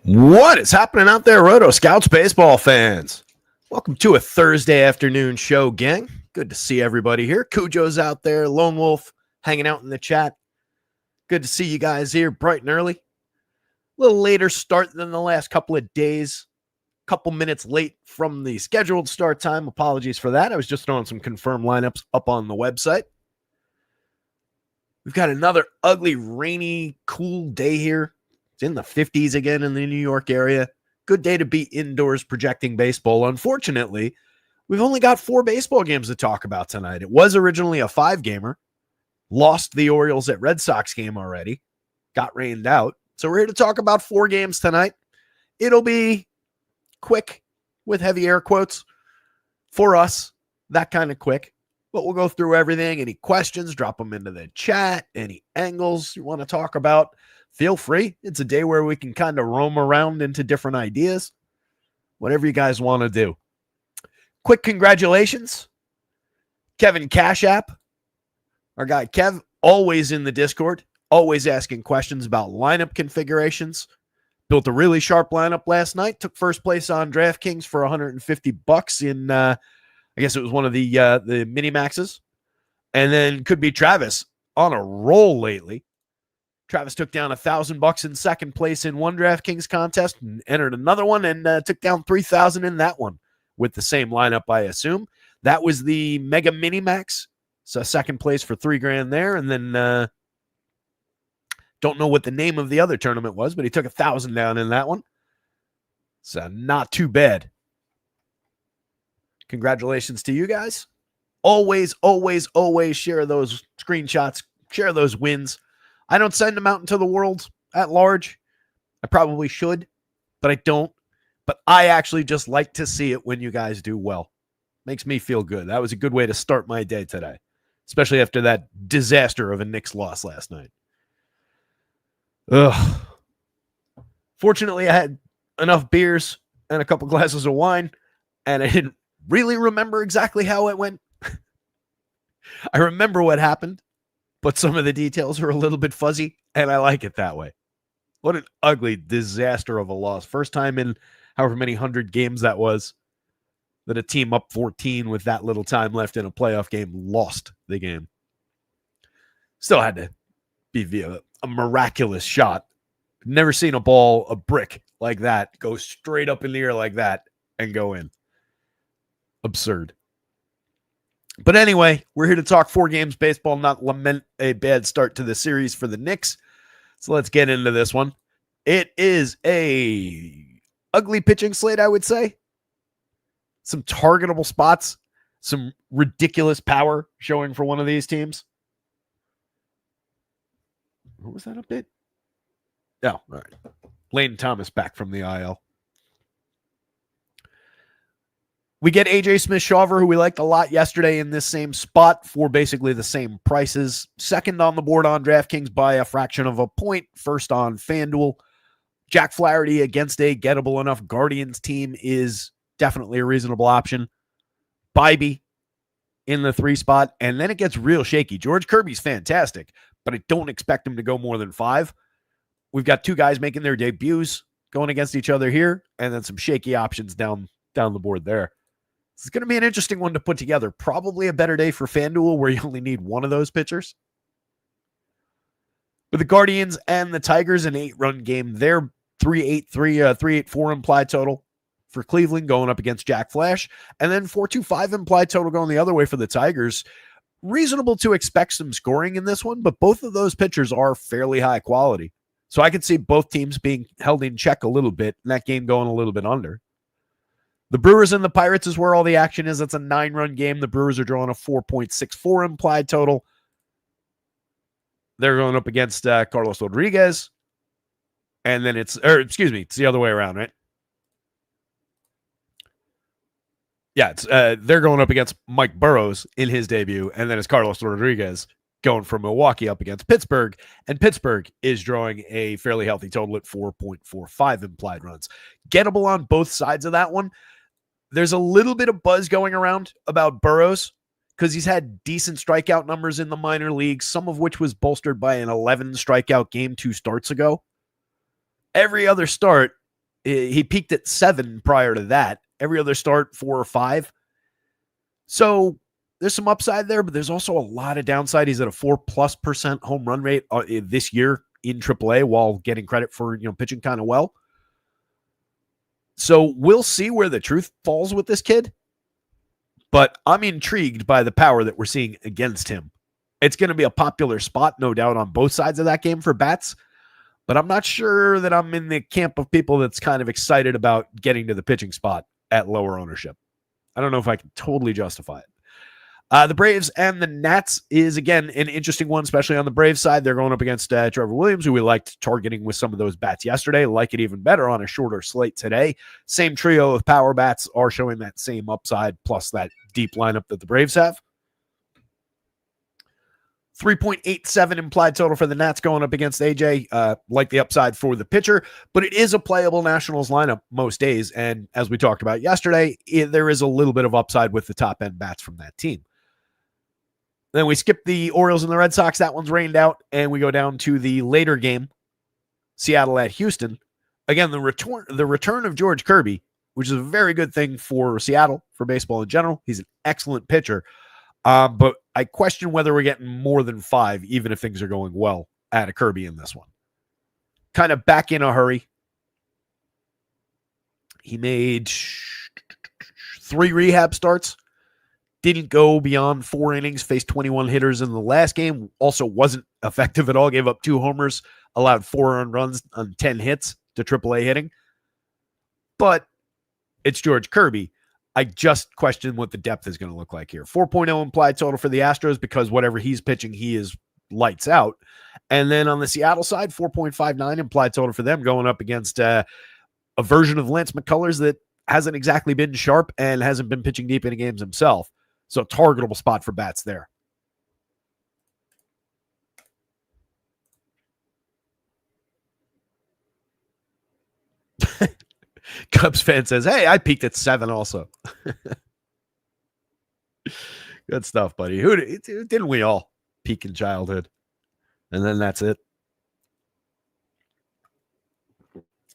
What is happening out there, rotoscouts baseball fans? Welcome to a Thursday afternoon show, gang. Good to see everybody here. Cujo's out there, Lone Wolf hanging out in the chat. Good to see you guys here bright and early. A little later start than the last couple of days. Couple minutes late from the scheduled start time. Apologies for that. I was just throwing some confirmed lineups up on the website. We've got another ugly, rainy, cool day here. It's in the 50s again in the New York area. Good day to be indoors projecting baseball. Unfortunately, we've only got 4 baseball games to talk about tonight. It was originally a 5-gamer. Lost the Orioles at Red Sox game already. Got rained out. So we're here to talk about 4 games tonight. It'll be quick with heavy air quotes for us. That kind of quick. But we'll go through everything. Any questions, drop them into the chat. Any angles you want to talk about, feel free. It's a day where we can kind of roam around into different ideas. Whatever you guys want to do. Quick congratulations. Kevin Cash App. Our guy Kev, always in the Discord. Always asking questions about lineup configurations. Built a really sharp lineup last night. Took first place on DraftKings for $150 in, I guess it was one of the mini maxes. And then could be Travis on a roll lately. Travis took down $1,000 in second place in one DraftKings contest and entered another one and took down $3,000 in that one with the same lineup, I assume. That was the Mega Mini Max. So second place for $3,000 there. And then don't know what the name of the other tournament was, but he took $1,000 down in that one. So not too bad. Congratulations to you guys. Always, always, always share those screenshots. Share those wins. I don't send them out into the world at large. I probably should, but I don't. But I actually just like to see it when you guys do well. Makes me feel good. That was a good way to start my day today, especially after that disaster of a Knicks loss last night. Ugh. Fortunately, I had enough beers and a couple glasses of wine, and I didn't really remember exactly how it went. I remember what happened, but some of the details are a little bit fuzzy, and I like it that way. What an ugly disaster of a loss. First time in however many 100 games that was that a team up 14 with that little time left in a playoff game lost the game. Still had to be via a miraculous shot. Never seen a brick like that go straight up in the air like that and go in. Absurd. But anyway, we're here to talk 4 games baseball, not lament a bad start to the series for the Knicks. So let's get into this one. It is a ugly pitching slate, I would say. Some targetable spots, some ridiculous power showing for one of these teams. What was that update? Oh, all right. Lane Thomas back from the IL. We get AJ Smith-Shawver, who we liked a lot yesterday in this same spot for basically the same prices. Second on the board on DraftKings by a fraction of a point. First on FanDuel. Jack Flaherty against a gettable enough Guardians team is definitely a reasonable option. Bybee in the 3 spot, and then it gets real shaky. George Kirby's fantastic, but I don't expect him to go more than 5. We've got 2 guys making their debuts going against each other here, and then some shaky options down the board there. It's going to be an interesting one to put together. Probably a better day for FanDuel where you only need one of those pitchers. With the Guardians and the Tigers, an 8-run game. They're 3.84 implied total for Cleveland going up against Jack Flash. And then 4.25 implied total going the other way for the Tigers. Reasonable to expect some scoring in this one, but both of those pitchers are fairly high quality. So I could see both teams being held in check a little bit and that game going a little bit under. The Brewers and the Pirates is where all the action is. It's a 9-run game. The Brewers are drawing a 4.64 implied total. They're going up against Carlos Rodriguez. And then it's the other way around, right? Yeah, they're going up against Mike Burrows in his debut. And then it's Carlos Rodriguez going from Milwaukee up against Pittsburgh. And Pittsburgh is drawing a fairly healthy total at 4.45 implied runs. Gettable on both sides of that one. There's a little bit of buzz going around about Burrows because he's had decent strikeout numbers in the minor leagues, some of which was bolstered by an 11 strikeout game 2 starts ago. Every other start, He peaked at 7 prior to that. Every other start, 4 or 5. So there's some upside there, but there's also a lot of downside. He's at a 4+% home run rate this year in AAA while getting credit for pitching kind of well. So we'll see where the truth falls with this kid. But I'm intrigued by the power that we're seeing against him. It's going to be a popular spot, no doubt, on both sides of that game for bats. But I'm not sure that I'm in the camp of people that's kind of excited about getting to the pitching spot at lower ownership. I don't know if I can totally justify it. The Braves and the Nats is, again, an interesting one, especially on the Braves side. They're going up against Trevor Williams, who we liked targeting with some of those bats yesterday. Like it even better on a shorter slate today. Same trio of power bats are showing that same upside, plus that deep lineup that the Braves have. 3.87 implied total for the Nats going up against AJ. Like the upside for the pitcher, but it is a playable Nationals lineup most days. And as we talked about yesterday, there is a little bit of upside with the top end bats from that team. Then we skip the Orioles and the Red Sox. That one's rained out. And we go down to the later game, Seattle at Houston. Again, the return of George Kirby, which is a very good thing for Seattle, for baseball in general. He's an excellent pitcher. But I question whether we're getting more than 5, even if things are going well, at a Kirby in this one. Kind of back in a hurry. He made 3 rehab starts. Didn't go beyond 4 innings, faced 21 hitters in the last game. Also wasn't effective at all. Gave up 2 homers, allowed 4 earned runs on 10 hits to AAA hitting. But it's George Kirby. I just question what the depth is going to look like here. 4.0 implied total for the Astros because whatever he's pitching, he is lights out. And then on the Seattle side, 4.59 implied total for them going up against a version of Lance McCullers that hasn't exactly been sharp and hasn't been pitching deep into games himself. So targetable spot for bats there. Cubs fan says, hey, I peaked at 7 also. Good stuff, buddy. Didn't we all peak in childhood? And then that's it.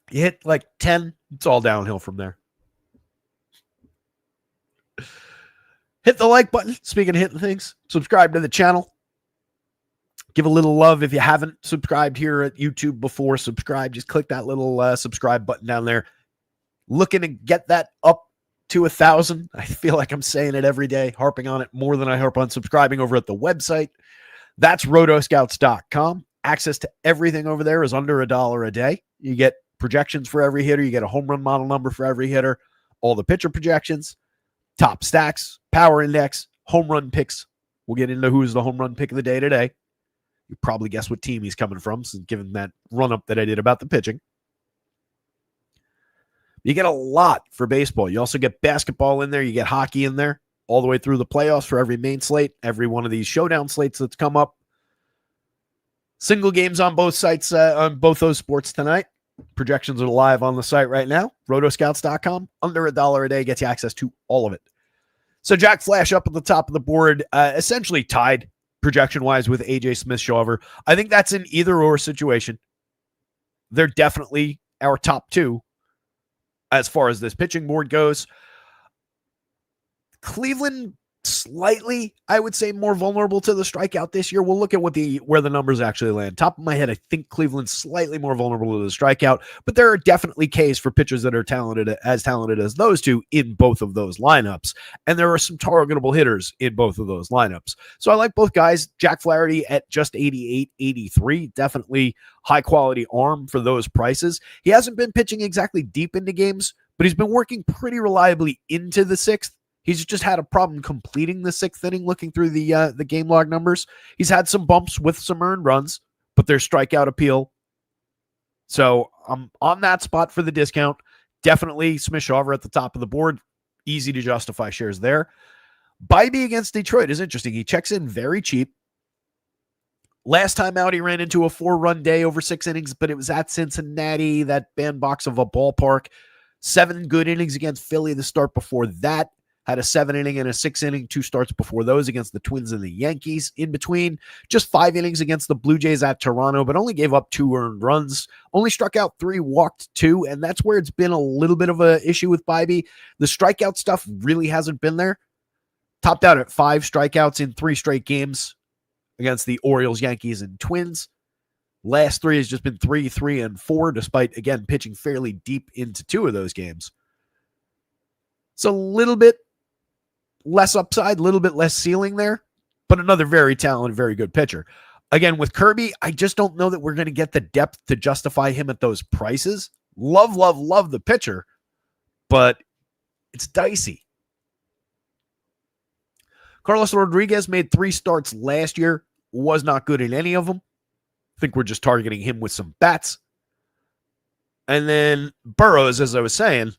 You hit like 10, it's all downhill from there. Hit the like button. Speaking of hitting things, subscribe to the channel. Give a little love if you haven't subscribed here at YouTube before. Subscribe. Just click that little subscribe button down there. Looking to get that up to 1,000. I feel like I'm saying it every day, harping on it more than I harp on subscribing over at the website. That's rotoscouts.com. Access to everything over there is under $1 a day. You get projections for every hitter. You get a home run model number for every hitter. All the pitcher projections, top stacks, power index, home run picks. We'll get into who's the home run pick of the day today. You probably guess what team he's coming from, since given that run-up that I did about the pitching. You get a lot for baseball. You also get basketball in there. You get hockey in there all the way through the playoffs for every main slate, every one of these showdown slates that's come up. Single games on both sites, on both those sports tonight. Projections are live on the site right now. Rotoscouts.com. Under $1 a day gets you access to all of it. So Jack Flash up at the top of the board, essentially tied projection-wise with AJ Smith-Shawver. I think that's an either-or situation. They're definitely our top 2 as far as this pitching board goes. Cleveland slightly, I would say, more vulnerable to the strikeout this year. We'll look at where the numbers actually land. Top of my head, I think Cleveland's slightly more vulnerable to the strikeout, but there are definitely cases for pitchers that are talented as those two in both of those lineups. And there are some targetable hitters in both of those lineups. So I like both guys. Jack Flaherty at just 88, 83, definitely high quality arm for those prices. He hasn't been pitching exactly deep into games, but he's been working pretty reliably into the 6th. He's just had a problem completing the 6th inning looking through the game log numbers. He's had some bumps with some earned runs, but there's strikeout appeal. So I'm on that spot for the discount. Definitely Smith-Shawver at the top of the board. Easy to justify shares there. Bybee against Detroit is interesting. He checks in very cheap. Last time out, he ran into a 4-run day over 6 innings, but it was at Cincinnati, that bandbox of a ballpark. 7 good innings against Philly the start before that. Had a 7-inning and a 6-inning, 2 starts before those against the Twins and the Yankees. In between, just 5 innings against the Blue Jays at Toronto, but only gave up 2 earned runs. Only struck out 3, walked 2, and that's where it's been a little bit of an issue with Bibee. The strikeout stuff really hasn't been there. Topped out at 5 strikeouts in 3 straight games against the Orioles, Yankees, and Twins. Last 3 has just been 3, 3, and 4, despite, again, pitching fairly deep into 2 of those games. It's a little bit less upside, a little bit less ceiling there, but another very talented, very good pitcher. Again, with Kirby, I just don't know that we're going to get the depth to justify him at those prices. Love the pitcher, but it's dicey. Carlos Rodriguez made 3 starts last year, was not good in any of them. I think we're just targeting him with some bats. And then Burrows, as I was saying,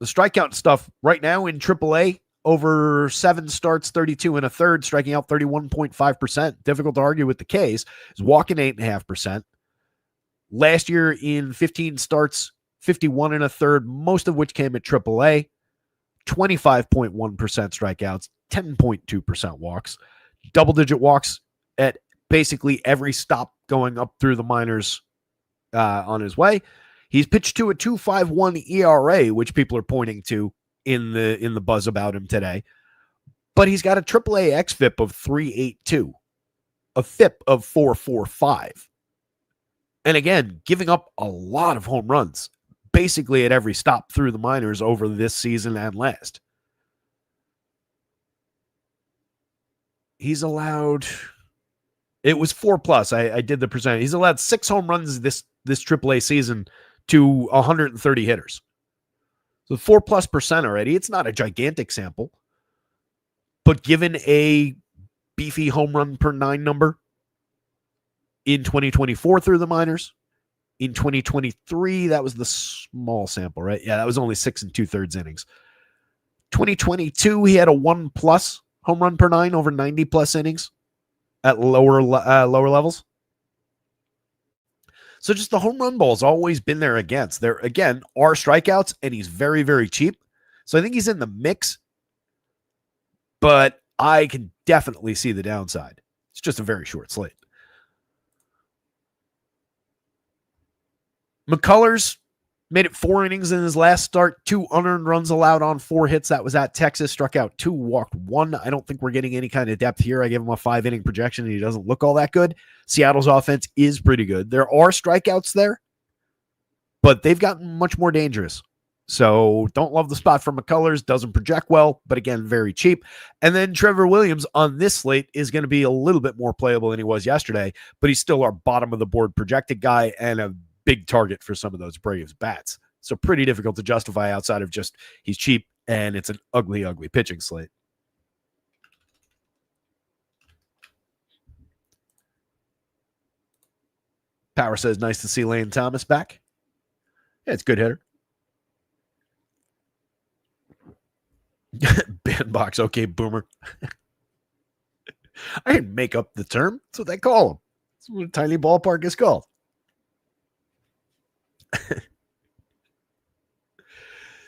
the strikeout stuff right now in AAA, over 7 starts, 32 and a third, striking out 31.5%. Difficult to argue with the Ks. Is walking 8.5%. Last year in 15 starts, 51 and a third, most of which came at AAA. 25.1% strikeouts, 10.2% walks. Double-digit walks at basically every stop going up through the minors on his way. He's pitched to a 2.51 ERA, which people are pointing to in the buzz about him today. But he's got a AAA xFIP of 3.82, a FIP of 4.45. And again, giving up a lot of home runs, basically at every stop through the minors over this season and last. He's allowed, it was 4+. I did the percentage. He's allowed 6 home runs this AAA season to 130 hitters. So 4+% already. It's not a gigantic sample. But given a beefy home run per 9 number in 2024 through the minors, in 2023, that was the small sample, right? Yeah, that was only 6 2/3 innings. 2022, he had a 1+ home run per 9 over 90+ innings at lower levels. So just the home run ball's always been there against. There, again, are strikeouts, and he's very, very cheap. So I think he's in the mix, but I can definitely see the downside. It's just a very short slate. McCullers made it 4 innings in his last start, 2 unearned runs allowed on 4 hits. That was at Texas. Struck out 2, walked 1. I don't think we're getting any kind of depth here. I gave him a 5-inning projection, and he doesn't look all that good. Seattle's offense is pretty good. There are strikeouts there, but they've gotten much more dangerous. So don't love the spot for McCullers. Doesn't project well, but again, very cheap. And then Trevor Williams on this slate is going to be a little bit more playable than he was yesterday, but he's still our bottom of the board projected guy and a big target for some of those Braves bats. So pretty difficult to justify outside of just he's cheap and it's an ugly, ugly pitching slate. Power says, nice to see Lane Thomas back. Yeah, it's a good hitter. Bandbox, okay, boomer. I didn't make up the term. That's what they call them. That's what a tiny ballpark is called.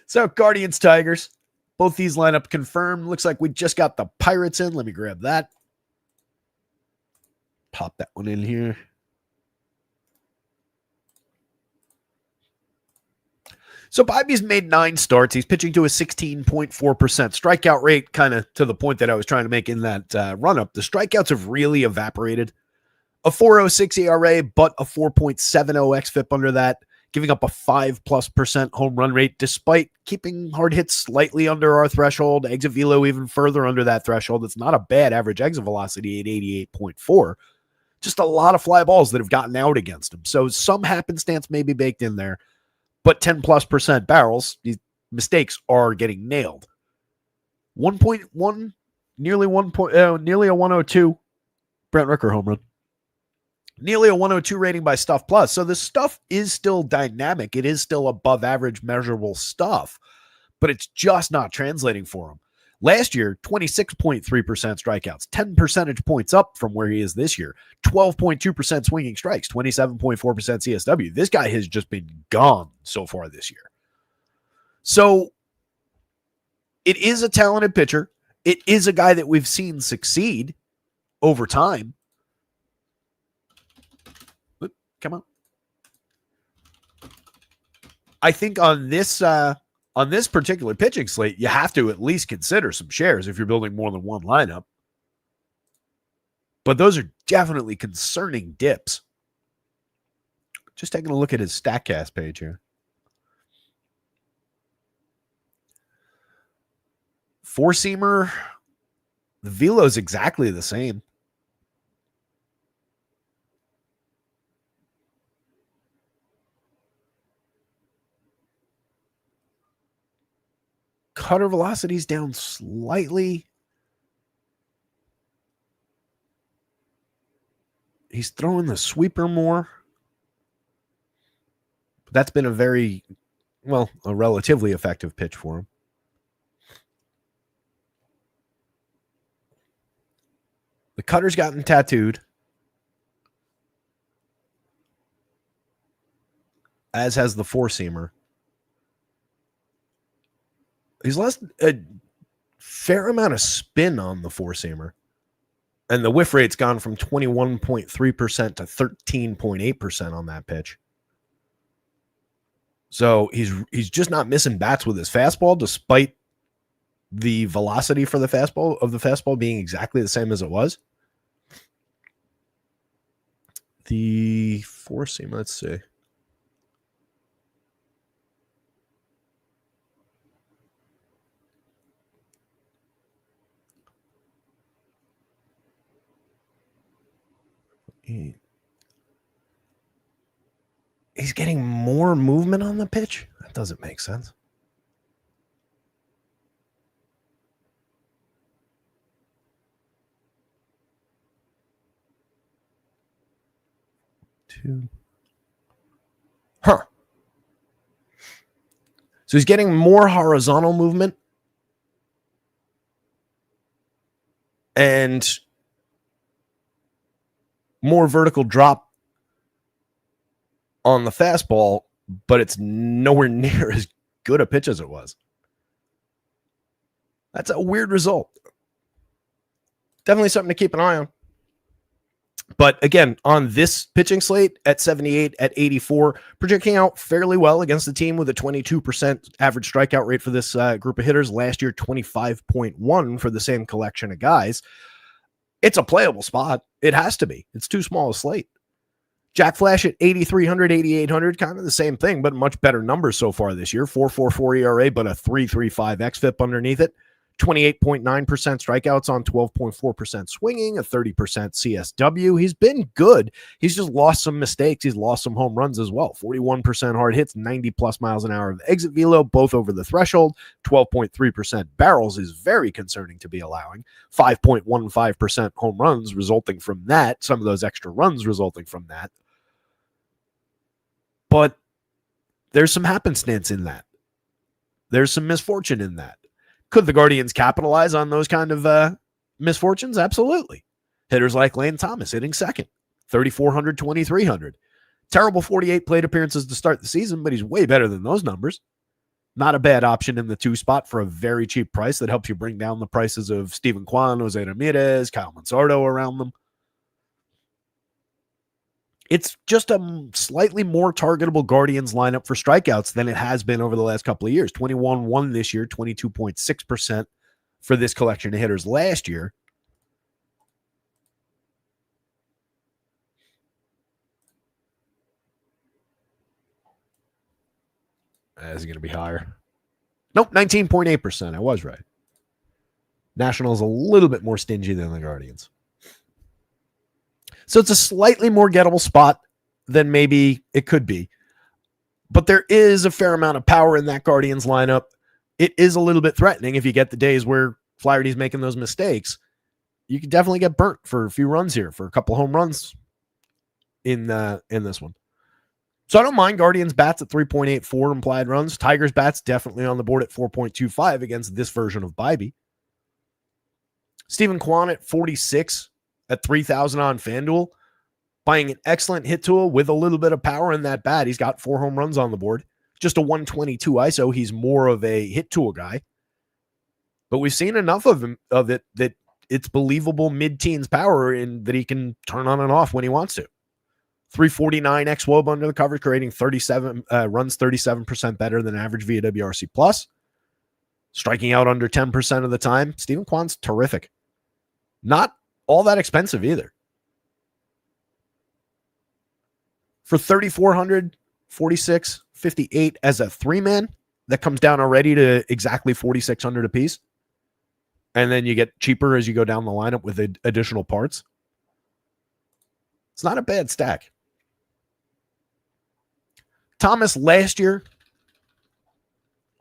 So, Guardians, Tigers. Both these lineup confirmed. Looks like we just got the Pirates in. Let me grab that. Pop that one in here. So Bibee's made 9 starts. He's pitching to a 16.4% strikeout rate, kind of to the point that I was trying to make in that run-up. The strikeouts have really evaporated. A 4.06 ERA, but a 4.70 xFIP under that, giving up a 5+% home run rate, despite keeping hard hits slightly under our threshold. Exit velo even further under that threshold. It's not a bad average exit velocity at 88.4. Just a lot of fly balls that have gotten out against him. So some happenstance may be baked in there. But 10+% barrels, these mistakes are getting nailed. 1.1, nearly a 102 Brent Rooker home run. Nearly a 102 rating by Stuff Plus. So the stuff is still dynamic. It is still above average measurable stuff, but it's just not translating for him. Last year, 26.3% strikeouts, 10 percentage points up from where he is this year. 12.2% swinging strikes, 27.4% CSW. This guy has just been gone so far this year. So It is a talented pitcher. It is a guy that we've seen succeed over time. Oop, come on. I think on this particular pitching slate, you have to at least consider some shares if you're building more than one lineup. But those are definitely concerning dips. Just taking a look at his StatCast page here. Four-seamer, the velo's exactly the same. Cutter velocity's down slightly. He's throwing the sweeper more. But that's been a relatively effective pitch for him. The cutter's gotten tattooed, as has the four-seamer. He's lost a fair amount of spin on the four-seamer. And the whiff rate's gone from 21.3% to 13.8% on that pitch. So he's just not missing bats with his fastball, despite the velocity for the fastball being exactly the same as it was. The four-seam, let's see. He's getting more movement on the pitch? That doesn't make sense. So he's getting more horizontal movement and more vertical drop on the fastball, but it's nowhere near as good a pitch as it was. That's a weird result. Definitely something to keep an eye on. But again, on this pitching slate at 78, at 84, projecting out fairly well against the team with a 22% average strikeout rate for this group of hitters. Last year, 25.1 for the same collection of guys. It's a playable spot. It has to be. It's too small a slate. Jack Flash at 8,300, 8,800, kind of the same thing, but much better numbers so far this year. 4.44 ERA, but a 3.35 xFIP underneath it. 28.9% strikeouts on 12.4% swinging, a 30% CSW. He's been good. He's just lost some mistakes. He's lost some home runs as well. 41% hard hits, 90 plus miles an hour of exit velo, both over the threshold. 12.3% barrels is very concerning to be allowing. 5.15% home runs resulting from that. Some of those extra runs resulting from that. But there's some happenstance in that. There's some misfortune in that. Could the Guardians capitalize on those kind of misfortunes? Absolutely. Hitters like Lane Thomas hitting second, 3,400, 2,300. Terrible 48 plate appearances to start the season, but he's way better than those numbers. Not a bad option in the 2 spot for a very cheap price that helps you bring down the prices of Steven Kwan, Jose Ramirez, Kyle Manzardo around them. It's just a slightly more targetable Guardians lineup for strikeouts than it has been over the last couple of years. 21-1 this year, 22.6% for this collection of hitters last year. Is it going to be higher? Nope, 19.8%. I was right. Nationals a little bit more stingy than the Guardians. So it's a slightly more gettable spot than maybe it could be. But there is a fair amount of power in that Guardians lineup. It is a little bit threatening if you get the days where Flaherty's making those mistakes. You could definitely get burnt for a few runs here, for a couple home runs in this one. So I don't mind Guardians bats at 3.84 implied runs. Tigers bats definitely on the board at 4.25 against this version of Bybee. Steven Kwan at 46 at 3,000 on FanDuel, buying an excellent hit tool with a little bit of power in that bat. He's got 4 home runs on the board. Just a 122 ISO. He's more of a hit tool guy. but we've seen enough of it that it's believable mid-teens power and that he can turn on and off when he wants to. 349 xWOB under the coverage, creating 37 runs 37% better than average via WRC plus. Striking out under 10% of the time. Steven Kwan's terrific. Not all that expensive either. For 3,400, 46, 58 as a 3-man, that comes down already to exactly 4,600 apiece. And then you get cheaper as you go down the lineup with additional parts. It's not a bad stack. Thomas last year,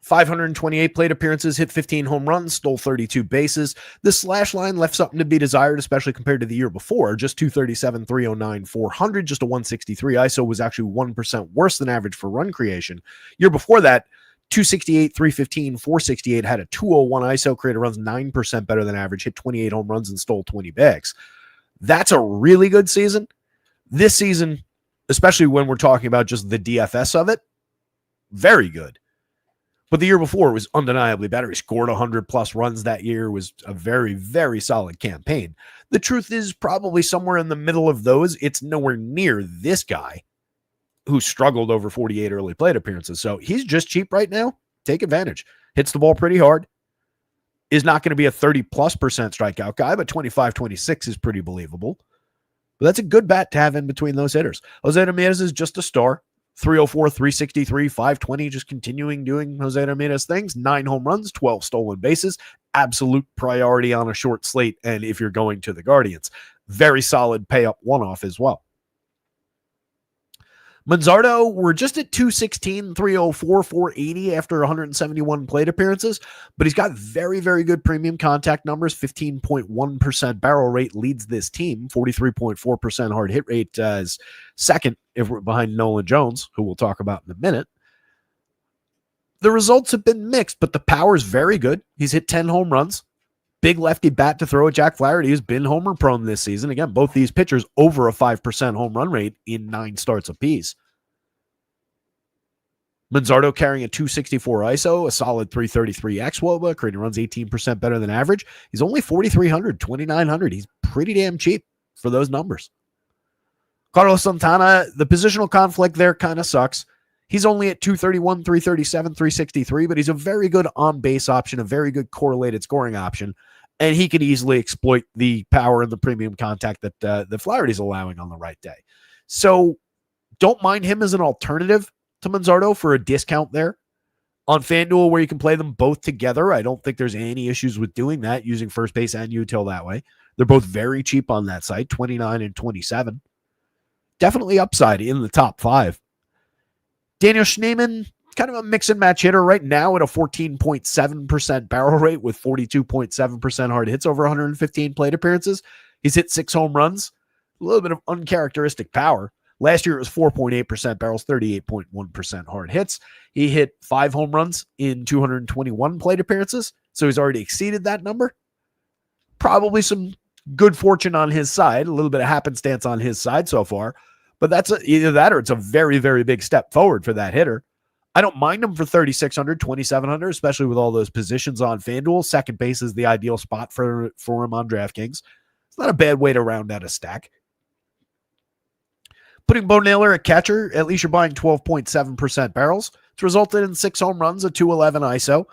528 plate appearances, hit 15 home runs, stole 32 bases. The slash line left something to be desired, especially compared to the year before. Just 237, 309, 400, just a 163 ISO was actually 1% worse than average for run creation. Year before that, 268, 315, 468, had a 201 ISO, created runs 9% better than average, hit 28 home runs and stole 20 bags. That's a really good season. This season, especially when we're talking about just the DFS of it, very good. But the year before was undeniably better. He scored 100-plus runs that year. It was a very, very solid campaign. The truth is probably somewhere in the middle of those. It's nowhere near this guy who struggled over 48 early plate appearances. So he's just cheap right now. Take advantage. Hits the ball pretty hard. Is not going to be a 30-plus % strikeout guy, but 25, 26 is pretty believable. But that's a good bat to have in between those hitters. Jose Ramirez is just a star. 304, 363, 520, just continuing doing Jose Ramirez things. 9 home runs, 12 stolen bases. Absolute priority on a short slate, and if you're going to the Guardians. Very solid pay-up one-off as well. Manzardo, we're just at 216, 304, 480 after 171 plate appearances, but he's got very, very good premium contact numbers. 15.1% barrel rate leads this team. 43.4% hard hit rate is second if we're behind Nolan Jones, who we'll talk about in a minute. The results have been mixed, but the power is very good. He's hit 10 home runs. Big lefty bat to throw at Jack Flaherty, who's been homer prone this season. Again, both these pitchers over a 5% home run rate in 9 starts apiece. Manzardo carrying a 264 ISO, a solid 333 xWOBA, creating runs 18% better than average. He's only 4,300, 2,900. He's pretty damn cheap for those numbers. Carlos Santana, the positional conflict there kind of sucks. He's only at 231, 337, 363, but he's a very good on-base option, a very good correlated scoring option, and he could easily exploit the power and the premium contact that the Flaherty's allowing on the right day. So don't mind him as an alternative to Manzardo for a discount there. On FanDuel, where you can play them both together, I don't think there's any issues with doing that, using first base and util that way. They're both very cheap on that site, 29 and 27. Definitely upside in the top 5. Daniel Schneemann, kind of a mix and match hitter right now at a 14.7% barrel rate with 42.7% hard hits over 115 plate appearances. He's hit 6 home runs, a little bit of uncharacteristic power. Last year it was 4.8% barrels, 38.1% hard hits. He hit 5 home runs in 221 plate appearances, so he's already exceeded that number. Probably some good fortune on his side, a little bit of happenstance on his side so far. But that's either that or it's a very, very big step forward for that hitter. I don't mind him for 3,600, 2,700, especially with all those positions on FanDuel. Second base is the ideal spot for him on DraftKings. It's not a bad way to round out a stack. Putting Bo Naylor at catcher, at least you're buying 12.7% barrels. It's resulted in 6 home runs, a 211 ISO.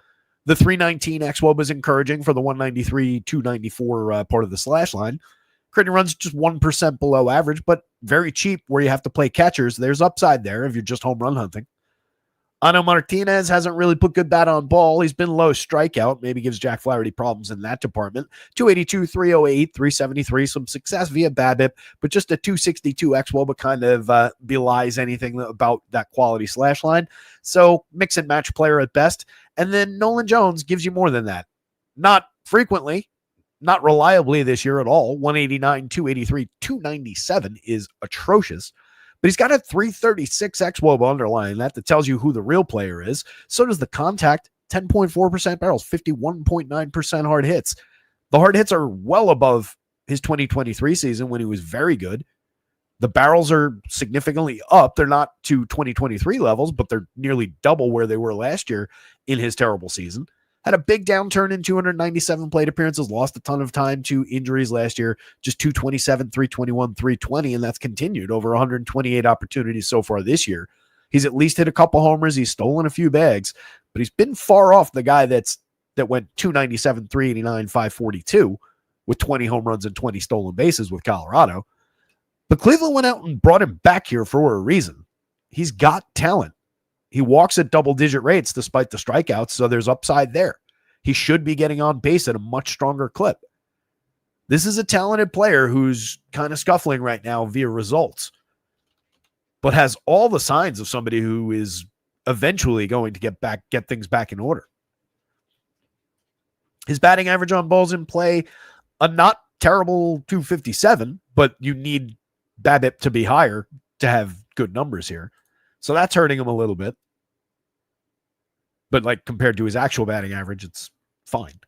The 319 xWOB is encouraging for the 193, 294 part of the slash line. Creating runs just 1% below average, but very cheap where you have to play catchers. There's upside there if you're just home run hunting. Ano Martinez hasn't really put good bat on ball. He's been low strikeout. Maybe gives Jack Flaherty problems in that department. 282, 308, 373. Some success via BABIP, but just a 262 xWOBA kind of belies anything about that quality slash line. So mix and match player at best. And then Nolan Jones gives you more than that. Not frequently, not reliably this year at all. 189, 283, 297 is atrocious. But he's got a 336 xWOBA underlying that tells you who the real player is. So does the contact, 10.4% barrels, 51.9% hard hits. The hard hits are well above his 2023 season when he was very good. The barrels are significantly up. They're not to 2023 levels, but they're nearly double where they were last year in his terrible season. Had a big downturn in 297 plate appearances, lost a ton of time to injuries last year, just 227, 321, 320, and that's continued over 128 opportunities so far this year. He's at least hit a couple homers. He's stolen a few bags, but he's been far off the guy that went 297, 389, 542 with 20 home runs and 20 stolen bases with Colorado. But Cleveland went out and brought him back here for a reason. He's got talent. He walks at double-digit rates despite the strikeouts, so there's upside there. He should be getting on base at a much stronger clip. This is a talented player who's kind of scuffling right now via results, but has all the signs of somebody who is eventually going to get things back in order. His batting average on balls in play, a not terrible 257, but you need BABIP to be higher to have good numbers here. So that's hurting him a little bit. But like compared to his actual batting average, it's fine.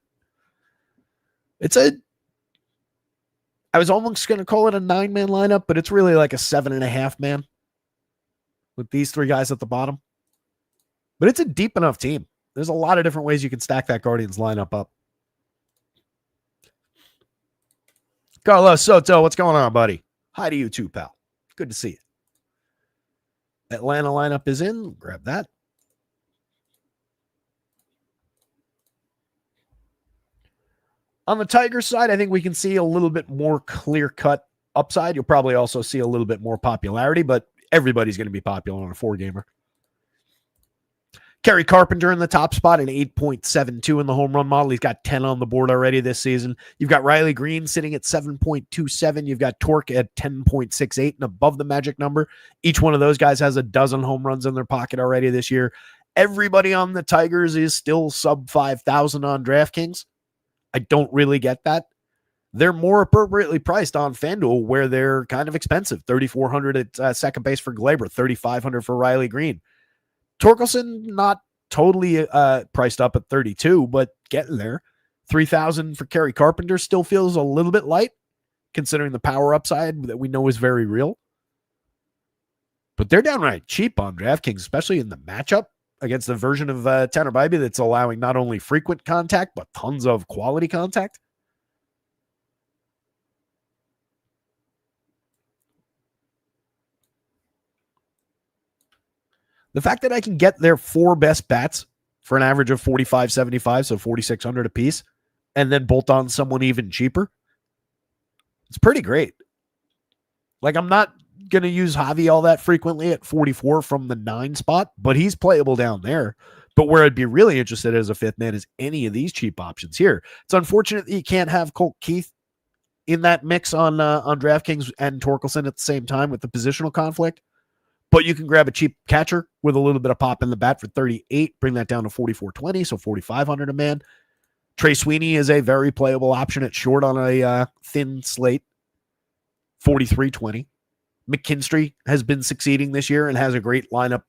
I was almost going to call it a 9-man lineup, but it's really like a 7.5 man with these three guys at the bottom. But it's a deep enough team. There's a lot of different ways you can stack that Guardians lineup up. Carlos Soto, what's going on, buddy? Hi to you too, pal. Good to see you. Atlanta lineup is in. Grab that. On the Tigers side, I think we can see a little bit more clear-cut upside. You'll probably also see a little bit more popularity, but everybody's going to be popular on a 4-gamer. Kerry Carpenter in the top spot, an 8.72 in the home run model. He's got 10 on the board already this season. You've got Riley Green sitting at 7.27. You've got Torque at 10.68 and above the magic number. Each one of those guys has a dozen home runs in their pocket already this year. Everybody on the Tigers is still sub 5,000 on DraftKings. I don't really get that. They're more appropriately priced on FanDuel where they're kind of expensive. $3,400 at second base for Glaber, $3,500 for Riley Green. Torkelson, not totally priced up at 32, but getting there. 3,000 for Kerry Carpenter still feels a little bit light, considering the power upside that we know is very real. But they're downright cheap on DraftKings, especially in the matchup against the version of Tanner Bybee that's allowing not only frequent contact, but tons of quality contact. The fact that I can get their 4 best bats for an average of 45.75, so 4,600 a piece, and then bolt on someone even cheaper, it's pretty great. Like, I'm not going to use Javi all that frequently at 44 from the 9 spot, but he's playable down there. But where I'd be really interested as a 5th man is any of these cheap options here. It's unfortunate that you can't have Colt Keith in that mix on DraftKings and Torkelson at the same time with the positional conflict. But you can grab a cheap catcher with a little bit of pop in the bat for 38, bring that down to 44.20, so 4,500 a man. Trey Sweeney is a very playable option at short on a thin slate, 43.20. McKinstry has been succeeding this year and has a great lineup,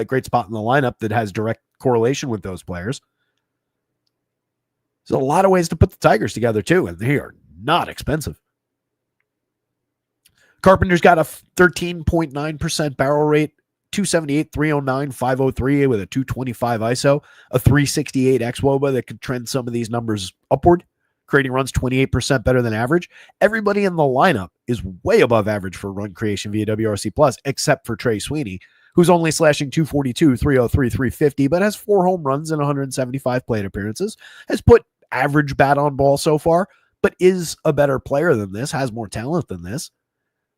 great spot in the lineup that has direct correlation with those players. There's a lot of ways to put the Tigers together too, and they are not expensive. Carpenter's got a 13.9% barrel rate, 278, 309, 503 with a 225 ISO, a 368 xWOBA that could trend some of these numbers upward, creating runs 28% better than average. Everybody in the lineup is way above average for run creation via WRC Plus, except for Trey Sweeney, who's only slashing 242, 303, 350, but has 4 home runs and 175 plate appearances, has put average bat on ball so far, but is a better player than this, has more talent than this.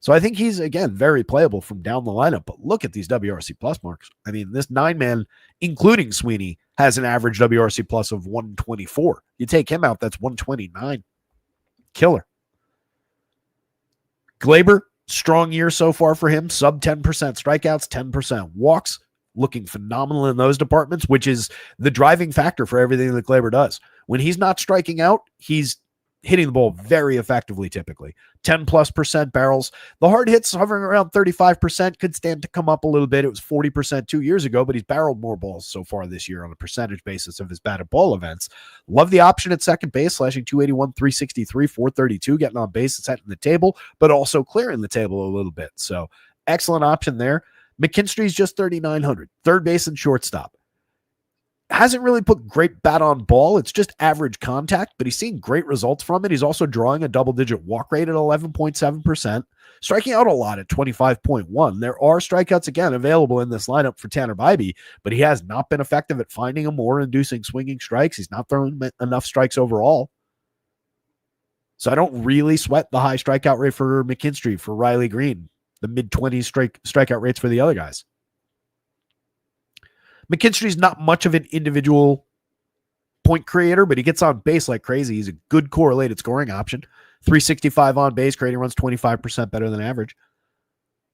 So I think he's, again, very playable from down the lineup. But look at these WRC Plus marks. I mean, this 9-man, including Sweeney, has an average WRC Plus of 124. You take him out, that's 129. Killer. Glaber, strong year so far for him. Sub 10% strikeouts, 10% walks. Looking phenomenal in those departments, which is the driving factor for everything that Glaber does. When he's not striking out, he's hitting the ball very effectively typically. 10+% barrels. The hard hits hovering around 35%, could stand to come up a little bit. It was 40% 2 years ago, but he's barreled more balls so far this year on a percentage basis of his batted ball events. Love the option at second base, slashing 281, 363, 432, getting on base, setting the table, but also clearing the table a little bit. So excellent option there. McKinstry's just 3,900. Third base and shortstop. Hasn't really put great bat on ball. It's just average contact, but he's seen great results from it. He's also drawing a double-digit walk rate at 11.7%, striking out a lot at 25.1. There are strikeouts, again, available in this lineup for Tanner Bybee, but he has not been effective at finding them or inducing swinging strikes. He's not throwing enough strikes overall. So I don't really sweat the high strikeout rate for McKinstry, for Riley Green, the mid-20s strikeout rates for the other guys. McKinstry's not much of an individual point creator, but he gets on base like crazy. He's a good correlated scoring option. 365 on base, creating runs 25% better than average.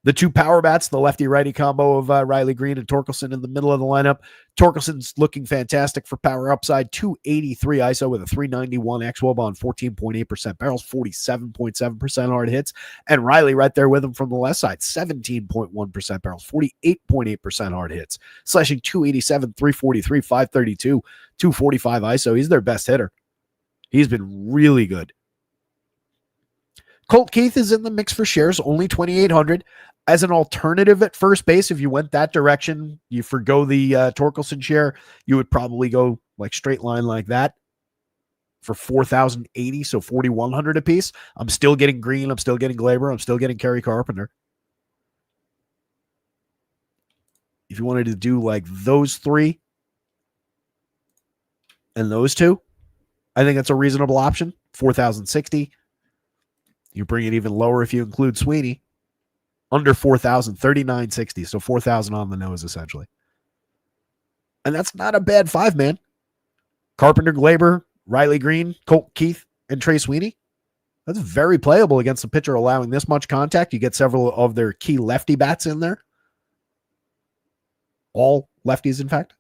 The two power bats, the lefty-righty combo of Riley Green and Torkelson in the middle of the lineup. Torkelson's looking fantastic for power upside. 283 ISO with a 391 xWOB on 14.8% barrels, 47.7% hard hits. And Riley right there with him from the left side, 17.1% barrels, 48.8% hard hits. Slashing 287, 343, 532, 245 ISO. He's their best hitter. He's been really good. Colt Keith is in the mix for shares, only 2,800. As an alternative at first base, if you went that direction, you forgo the Torkelson share, you would probably go like straight line like that for 4,080, so 4,100 apiece. I'm still getting Green. I'm still getting Glaber. I'm still getting Kerry Carpenter. If you wanted to do like those three and those two, I think that's a reasonable option. 4,060. You bring it even lower if you include Sweeney. Under 4,000, 3,960. So 4,000 on the nose, essentially. And that's not a bad five-man. Carpenter, Glaber, Riley Green, Colt Keith, and Trey Sweeney. That's very playable against a pitcher allowing this much contact. You get several of their key lefty bats in there. All lefties, in fact.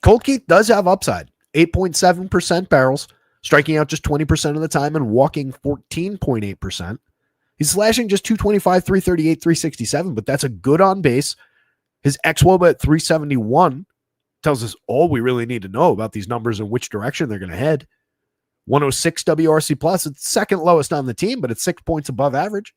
Colt Keith does have upside. 8.7% barrels. Striking out just 20% of the time and walking 14.8%. He's slashing just 225, 338, 367, but that's a good on base. His xWOBA at 371 tells us all we really need to know about these numbers and which direction they're going to head. 106 WRC plus. It's second lowest on the team, but it's 6 points above average.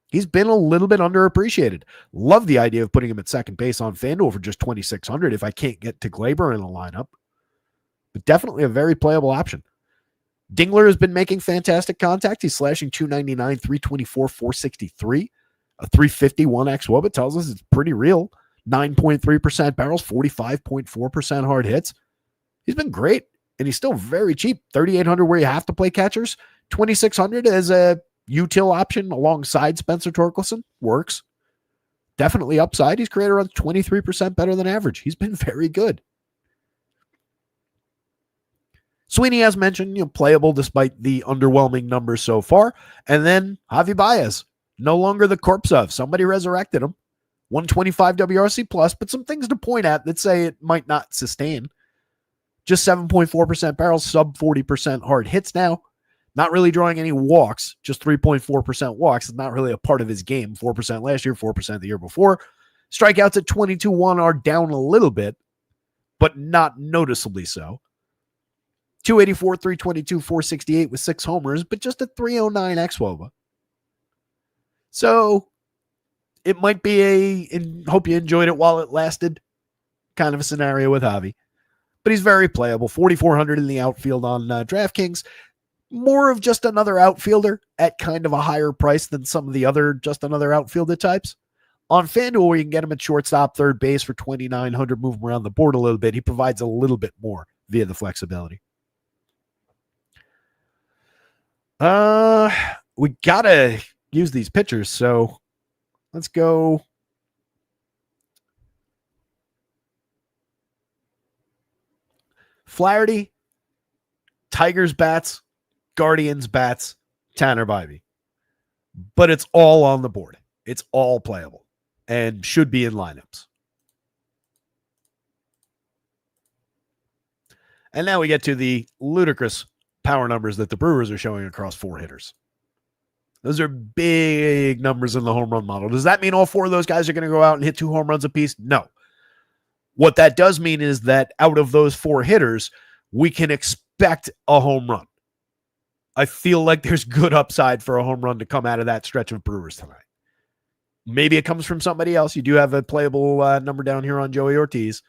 He's been a little bit underappreciated. Love the idea of putting him at second base on FanDuel for just 2,600 if I can't get to Glaber in the lineup. But definitely a very playable option. Dingler has been making fantastic contact. He's slashing 299, 324, 463, a 351 xWOBA. It tells us it's pretty real. 9.3% barrels, 45.4% hard hits. He's been great, and he's still very cheap. 3,800 where you have to play catchers. 2,600 as a util option alongside Spencer Torkelson. Works. Definitely upside. He's created around 23% better than average. He's been very good. Sweeney, as mentioned, playable despite the underwhelming numbers so far. And then Javi Baez, no longer the corpse of. Somebody resurrected him. 125 WRC plus, but some things to point at that say it might not sustain. Just 7.4% barrels, sub 40% hard hits now. Not really drawing any walks, just 3.4% walks. It's not really a part of his game. 4% last year, 4% the year before. Strikeouts at 22-1 are down a little bit, but not noticeably so. 284, 322, 468 with 6 homers, but just a 309 xWOBA. So it might be hope you enjoyed it while it lasted kind of a scenario with Javi. But he's very playable. 4,400 in the outfield on DraftKings. More of just another outfielder at kind of a higher price than some of the other just another outfielder types. On FanDuel, where you can get him at shortstop, third base for 2,900, move him around the board a little bit. He provides a little bit more via the flexibility. We gotta use these pitchers, so let's go. Flaherty, Tigers bats, Guardians bats, Tanner Bybee. But it's all on the board. It's all playable and should be in lineups. And now we get to the ludicrous power numbers that the Brewers are showing across 4 hitters. Those are big numbers in the home run model. Does that mean all 4 of those guys are going to go out and hit 2 home runs apiece? No. What that does mean is that out of those 4 hitters, we can expect a home run. I feel like there's good upside for a home run to come out of that stretch of Brewers tonight. Maybe it comes from somebody else. You do have a playable number down here on Joey Ortiz,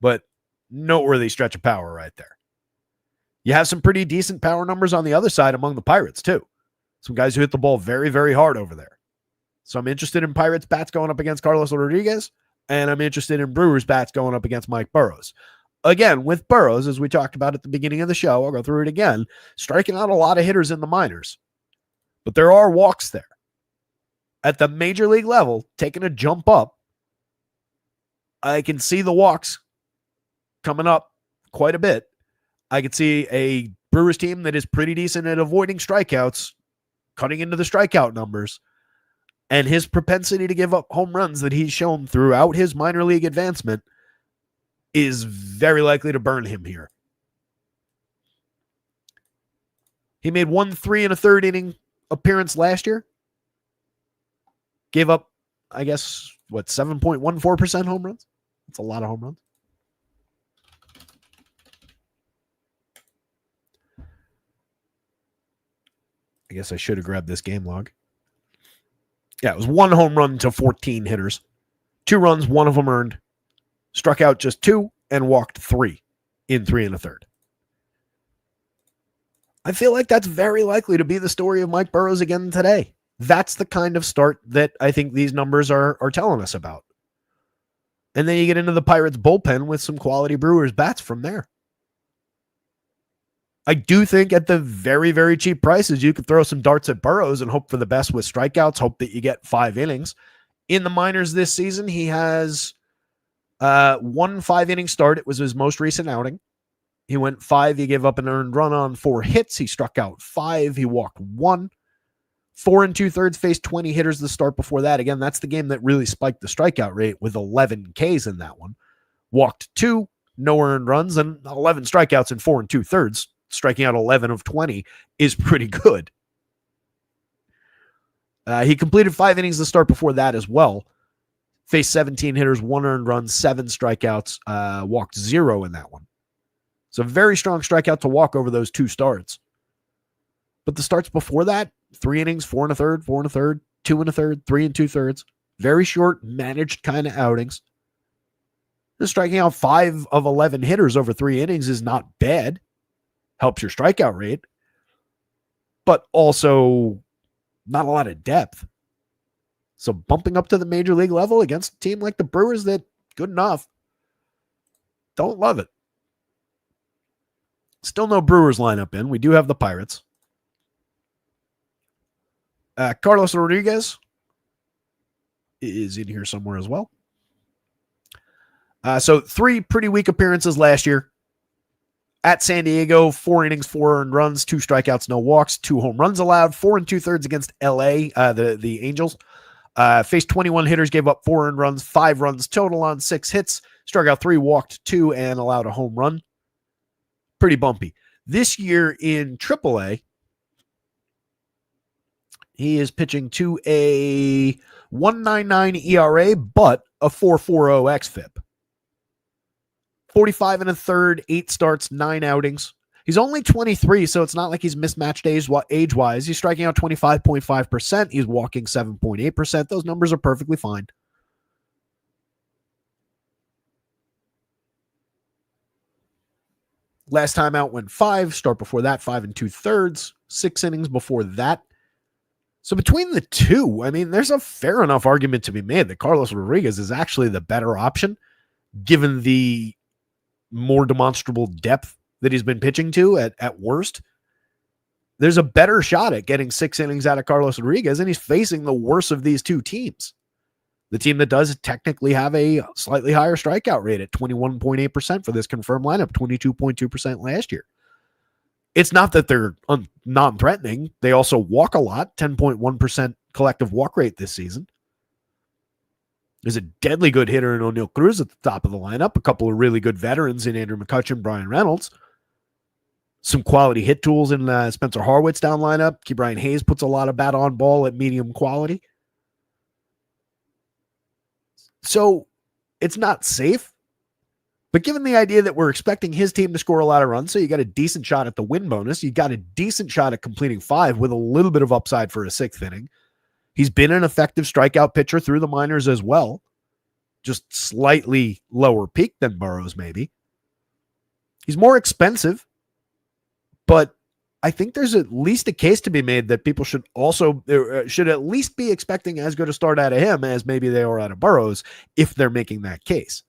but noteworthy stretch of power right there. You have some pretty decent power numbers on the other side among the Pirates, too. Some guys who hit the ball very, very hard over there. So I'm interested in Pirates bats going up against Carlos Rodriguez, and I'm interested in Brewers bats going up against Mike Burrows. Again, with Burrows, as we talked about at the beginning of the show, I'll go through it again, striking out a lot of hitters in the minors. But there are walks there. At the major league level, taking a jump up, I can see the walks coming up quite a bit. I could see a Brewers team that is pretty decent at avoiding strikeouts, cutting into the strikeout numbers, and his propensity to give up home runs that he's shown throughout his minor league advancement is very likely to burn him here. He made 1 3 1/3 inning appearance last year. Gave up, I guess, 7.14% home runs? That's a lot of home runs. I guess I should have grabbed this game log. Yeah, it was 1 home run to 14 hitters. 2 runs, 1 of them earned. Struck out just 2 and walked 3 in 3 1/3. I feel like that's very likely to be the story of Mike Burrows again today. That's the kind of start that I think these numbers are telling us about. And then you get into the Pirates bullpen with some quality Brewers bats from there. I do think at the very, very cheap prices, you could throw some darts at Burrows and hope for the best with strikeouts, hope that you get 5 innings. In the minors this season, he has 1 5-inning start. It was his most recent outing. He went 5. He gave up an earned run on 4 hits. He struck out 5. He walked 1. 4 2/3 faced 20 hitters the start before that. Again, that's the game that really spiked the strikeout rate with 11 Ks in that one. Walked 2, no earned runs, and 11 strikeouts in 4 2/3. Striking out 11 of 20 is pretty good. He completed 5 innings the start before that as well. Faced 17 hitters, 1 earned run, 7 strikeouts, walked 0 in that one. So very strong strikeout to walk over those 2 starts. But the starts before that, 3 innings, 4 1/3, 4 1/3, 2 1/3, 3 2/3. Very short, managed kind of outings. Just striking out 5 of 11 hitters over 3 innings is not bad. Helps your strikeout rate, but also not a lot of depth. So bumping up to the major league level against a team like the Brewers, that good enough. Don't love it. Still no Brewers lineup in. We do have the Pirates. Carlos Rodriguez is in here somewhere as well. So 3 pretty weak appearances last year. At San Diego, 4 innings, 4 earned runs, 2 strikeouts, no walks, 2 home runs allowed, 4 2/3 against LA, the Angels. Faced 21 hitters, gave up 4 earned runs, 5 runs total on 6 hits, struck out 3, walked 2, and allowed a home run. Pretty bumpy. This year in AAA, he is pitching to a 1.99 ERA, but a 4.40 xFIP. 45 1/3, 8 starts, 9 outings. He's only 23, so it's not like he's mismatched age-wise. He's striking out 25.5%. He's walking 7.8%. Those numbers are perfectly fine. Last time out went 5. Start before that, 5 2/3. 6 innings before that. So between the two, I mean, there's a fair enough argument to be made that Carlos Rodriguez is actually the better option, given the more demonstrable depth that he's been pitching to at worst. There's a better shot at getting 6 innings out of Carlos Rodriguez, and he's facing the worst of these 2 teams. The team that does technically have a slightly higher strikeout rate at 21.8% for this confirmed lineup, 22.2% last year. It's not that they're non-threatening. They also walk a lot, 10.1% collective walk rate this season. There's a deadly good hitter in O'Neill Cruz at the top of the lineup. A couple of really good veterans in Andrew McCutchen, Brian Reynolds. Some quality hit tools in Spencer Harwitz down lineup. Brian Hayes puts a lot of bat on ball at medium quality. So it's not safe. But given the idea that we're expecting his team to score a lot of runs, so you got a decent shot at the win bonus, you got a decent shot at completing 5 with a little bit of upside for a 6th inning. He's been an effective strikeout pitcher through the minors as well. Just slightly lower peak than Burrows, maybe. He's more expensive, but I think there's at least a case to be made that people should at least be expecting as good a start out of him as maybe they are out of Burrows if they're making that case.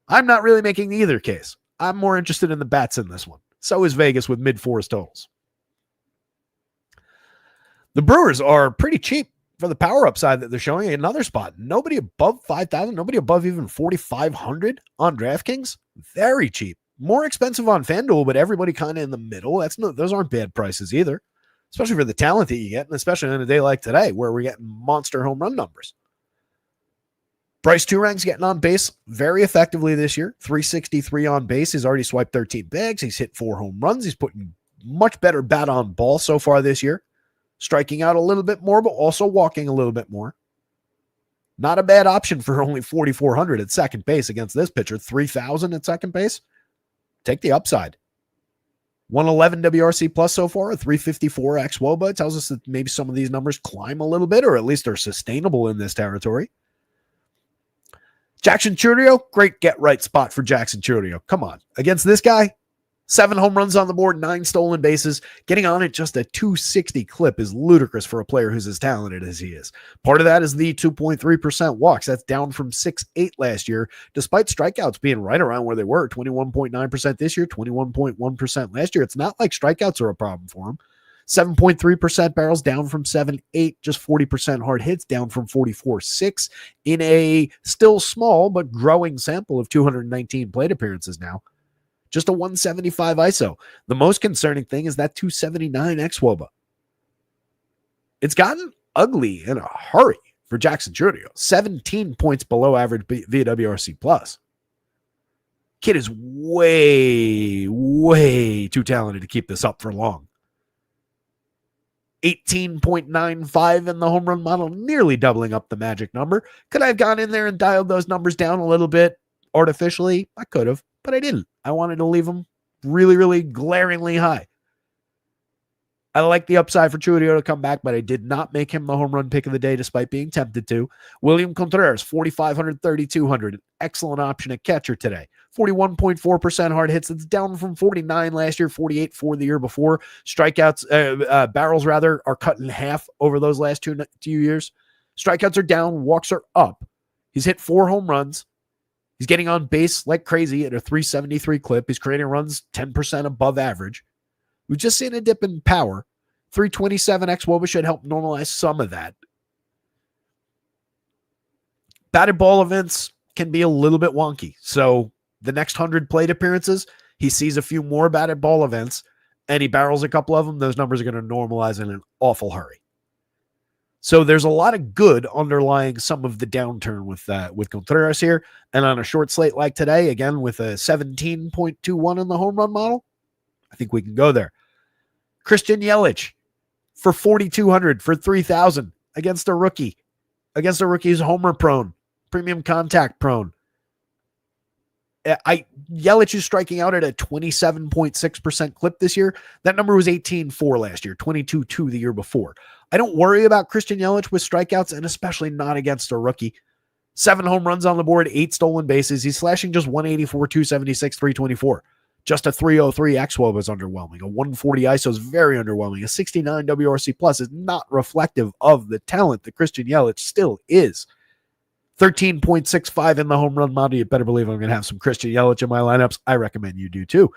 I'm not really making either case. I'm more interested in the bats in this one. So is Vegas with mid-fours totals. The Brewers are pretty cheap for the power upside that they're showing. Another spot. Nobody above 5,000, nobody above even 4,500 on DraftKings. Very cheap. More expensive on FanDuel, but everybody kind of in the middle. Those aren't bad prices either, especially for the talent that you get, and especially on a day like today where we're getting monster home run numbers. Bryce Turing's getting on base very effectively this year. 363 on base. He's already swiped 13 bags. He's hit 4 home runs. He's putting much better bat on ball so far this year. Striking out a little bit more, but also walking a little bit more. Not a bad option for only 4,400 at second base against this pitcher. 3,000 at second base. Take the upside. 111 WRC plus so far, a 354 xWOBA. Tells us that maybe some of these numbers climb a little bit, or at least are sustainable in this territory. Jackson Chourio, great get-right spot for Jackson Chourio. Come on. Against this guy, 7 home runs on the board, 9 stolen bases. Getting on at just a 260 clip is ludicrous for a player who's as talented as he is. Part of that is the 2.3% walks. That's down from 6.8 last year, despite strikeouts being right around where they were, 21.9% this year, 21.1% last year. It's not like strikeouts are a problem for him. 7.3% barrels down from 7.8, just 40% hard hits down from 44.6 in a still small but growing sample of 219 plate appearances now. Just a 175 ISO. The most concerning thing is that 279 xWOBA. It's gotten ugly in a hurry for Jackson Chourio. 17 points below average via WRC plus. Kid is way, way too talented to keep this up for long. 18.95 in the home run model, nearly doubling up the magic number. Could I have gone in there and dialed those numbers down a little bit artificially? I could have, but I didn't. I wanted to leave them really, really glaringly high. I like the upside for Chourio to come back, but I did not make him the home run pick of the day despite being tempted to. William Contreras, 4,500, 3,200. An excellent option at catcher today. 41.4% hard hits. That's down from 49 last year, 48 for the year before. Strikeouts, barrels rather, are cut in half over those last two years. Strikeouts are down, walks are up. He's hit 4 home runs. He's getting on base like crazy at a 373 clip. He's creating runs 10% above average. We've just seen a dip in power. 327 xWOBA should help normalize some of that. Batted ball events can be a little bit wonky. So the next 100 plate appearances, he sees a few more batted ball events, and he barrels a couple of them. Those numbers are going to normalize in an awful hurry. So there's a lot of good underlying some of the downturn with Contreras here. And on a short slate like today, again, with a 17.21 in the home run model, I think we can go there. Christian Yelich for 4,200 for 3,000 against a rookie. Against a rookie who's homer prone, premium contact prone. Yelich is striking out at a 27.6% clip this year. That number was 18.4 last year, 22.2 the year before. I don't worry about Christian Yelich with strikeouts, and especially not against a rookie. 7 home runs on the board, 8 stolen bases. He's slashing just 184, 276, 324. Just a 303 xWOBA is underwhelming. A 140 ISO is very underwhelming. A 69 WRC plus is not reflective of the talent that Christian Yelich still is. 13.65 in the home run model. You better believe I'm going to have some Christian Yelich in my lineups. I recommend you do too.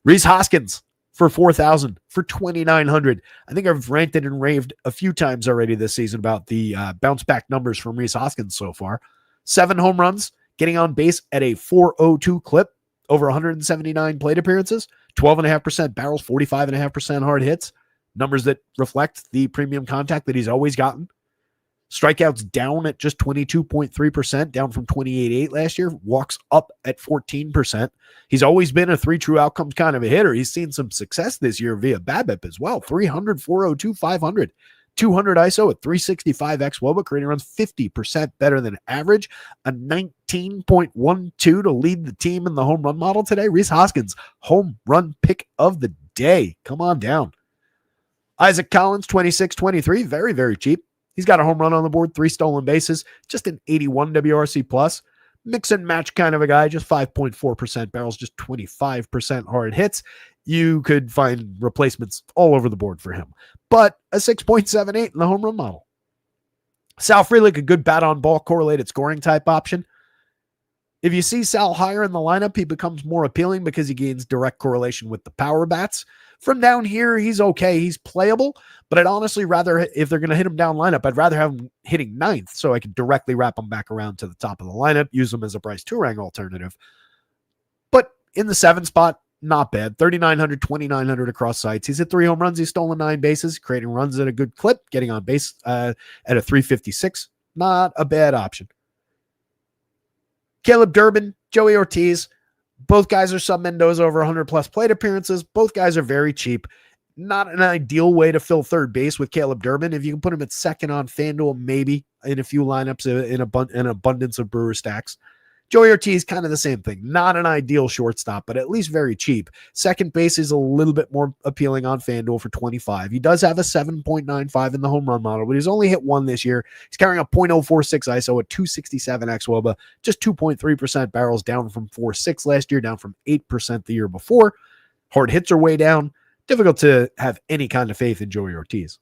Rhys Hoskins for 4,000 for 2,900. I think I've ranted and raved a few times already this season about the bounce back numbers from Rhys Hoskins so far. 7 home runs, getting on base at a 402 clip, over 179 plate appearances, 12.5% barrels, 45.5% hard hits. Numbers that reflect the premium contact that he's always gotten. Strikeouts down at just 22.3%, down from 28.8 last year. Walks up at 14%. He's always been a 3 true outcomes kind of a hitter. He's seen some success this year via BABIP as well. 300, 402, 500. 200 ISO at 365 xWOBA, creating runs 50% better than average. A 19.12 to lead the team in the home run model today. Rhys Hoskins, home run pick of the day. Come on down. Isaac Collins, 26-23, very, very cheap. He's got a home run on the board, 3 stolen bases, just an 81 WRC plus. Mix and match kind of a guy, just 5.4% barrels, just 25% hard hits. You could find replacements all over the board for him. But a 6.78 in the home run model. Sal Frelick, a good bat on ball correlated scoring type option. If you see Sal higher in the lineup, he becomes more appealing because he gains direct correlation with the power bats. From down here, he's okay. He's playable, but I'd honestly rather, if they're going to hit him down lineup, I'd rather have him hitting 9th so I can directly wrap him back around to the top of the lineup, use him as a Bryce Turang alternative. But in the 7 spot, not bad. 3,900, 2,900 across sites. He's hit 3 home runs. He's stolen 9 bases, creating runs at a good clip, getting on base at a 356. Not a bad option. Caleb Durbin, Joey Ortiz, both guys are sub Mendoza over 100 plus plate appearances. Both guys are very cheap. Not an ideal way to fill third base with Caleb Durbin. If you can put him at second on FanDuel, maybe in a few lineups in an abundance of Brewer stacks. Joey Ortiz, kind of the same thing. Not an ideal shortstop, but at least very cheap. Second base is a little bit more appealing on FanDuel for 25. He does have a 7.95 in the home run model, but he's only hit 1 this year. He's carrying a .046 ISO, a 267 xWOBA, just 2.3% barrels, down from 4.6 last year, down from 8% the year before. Hard hits are way down. Difficult to have any kind of faith in Joey Ortiz.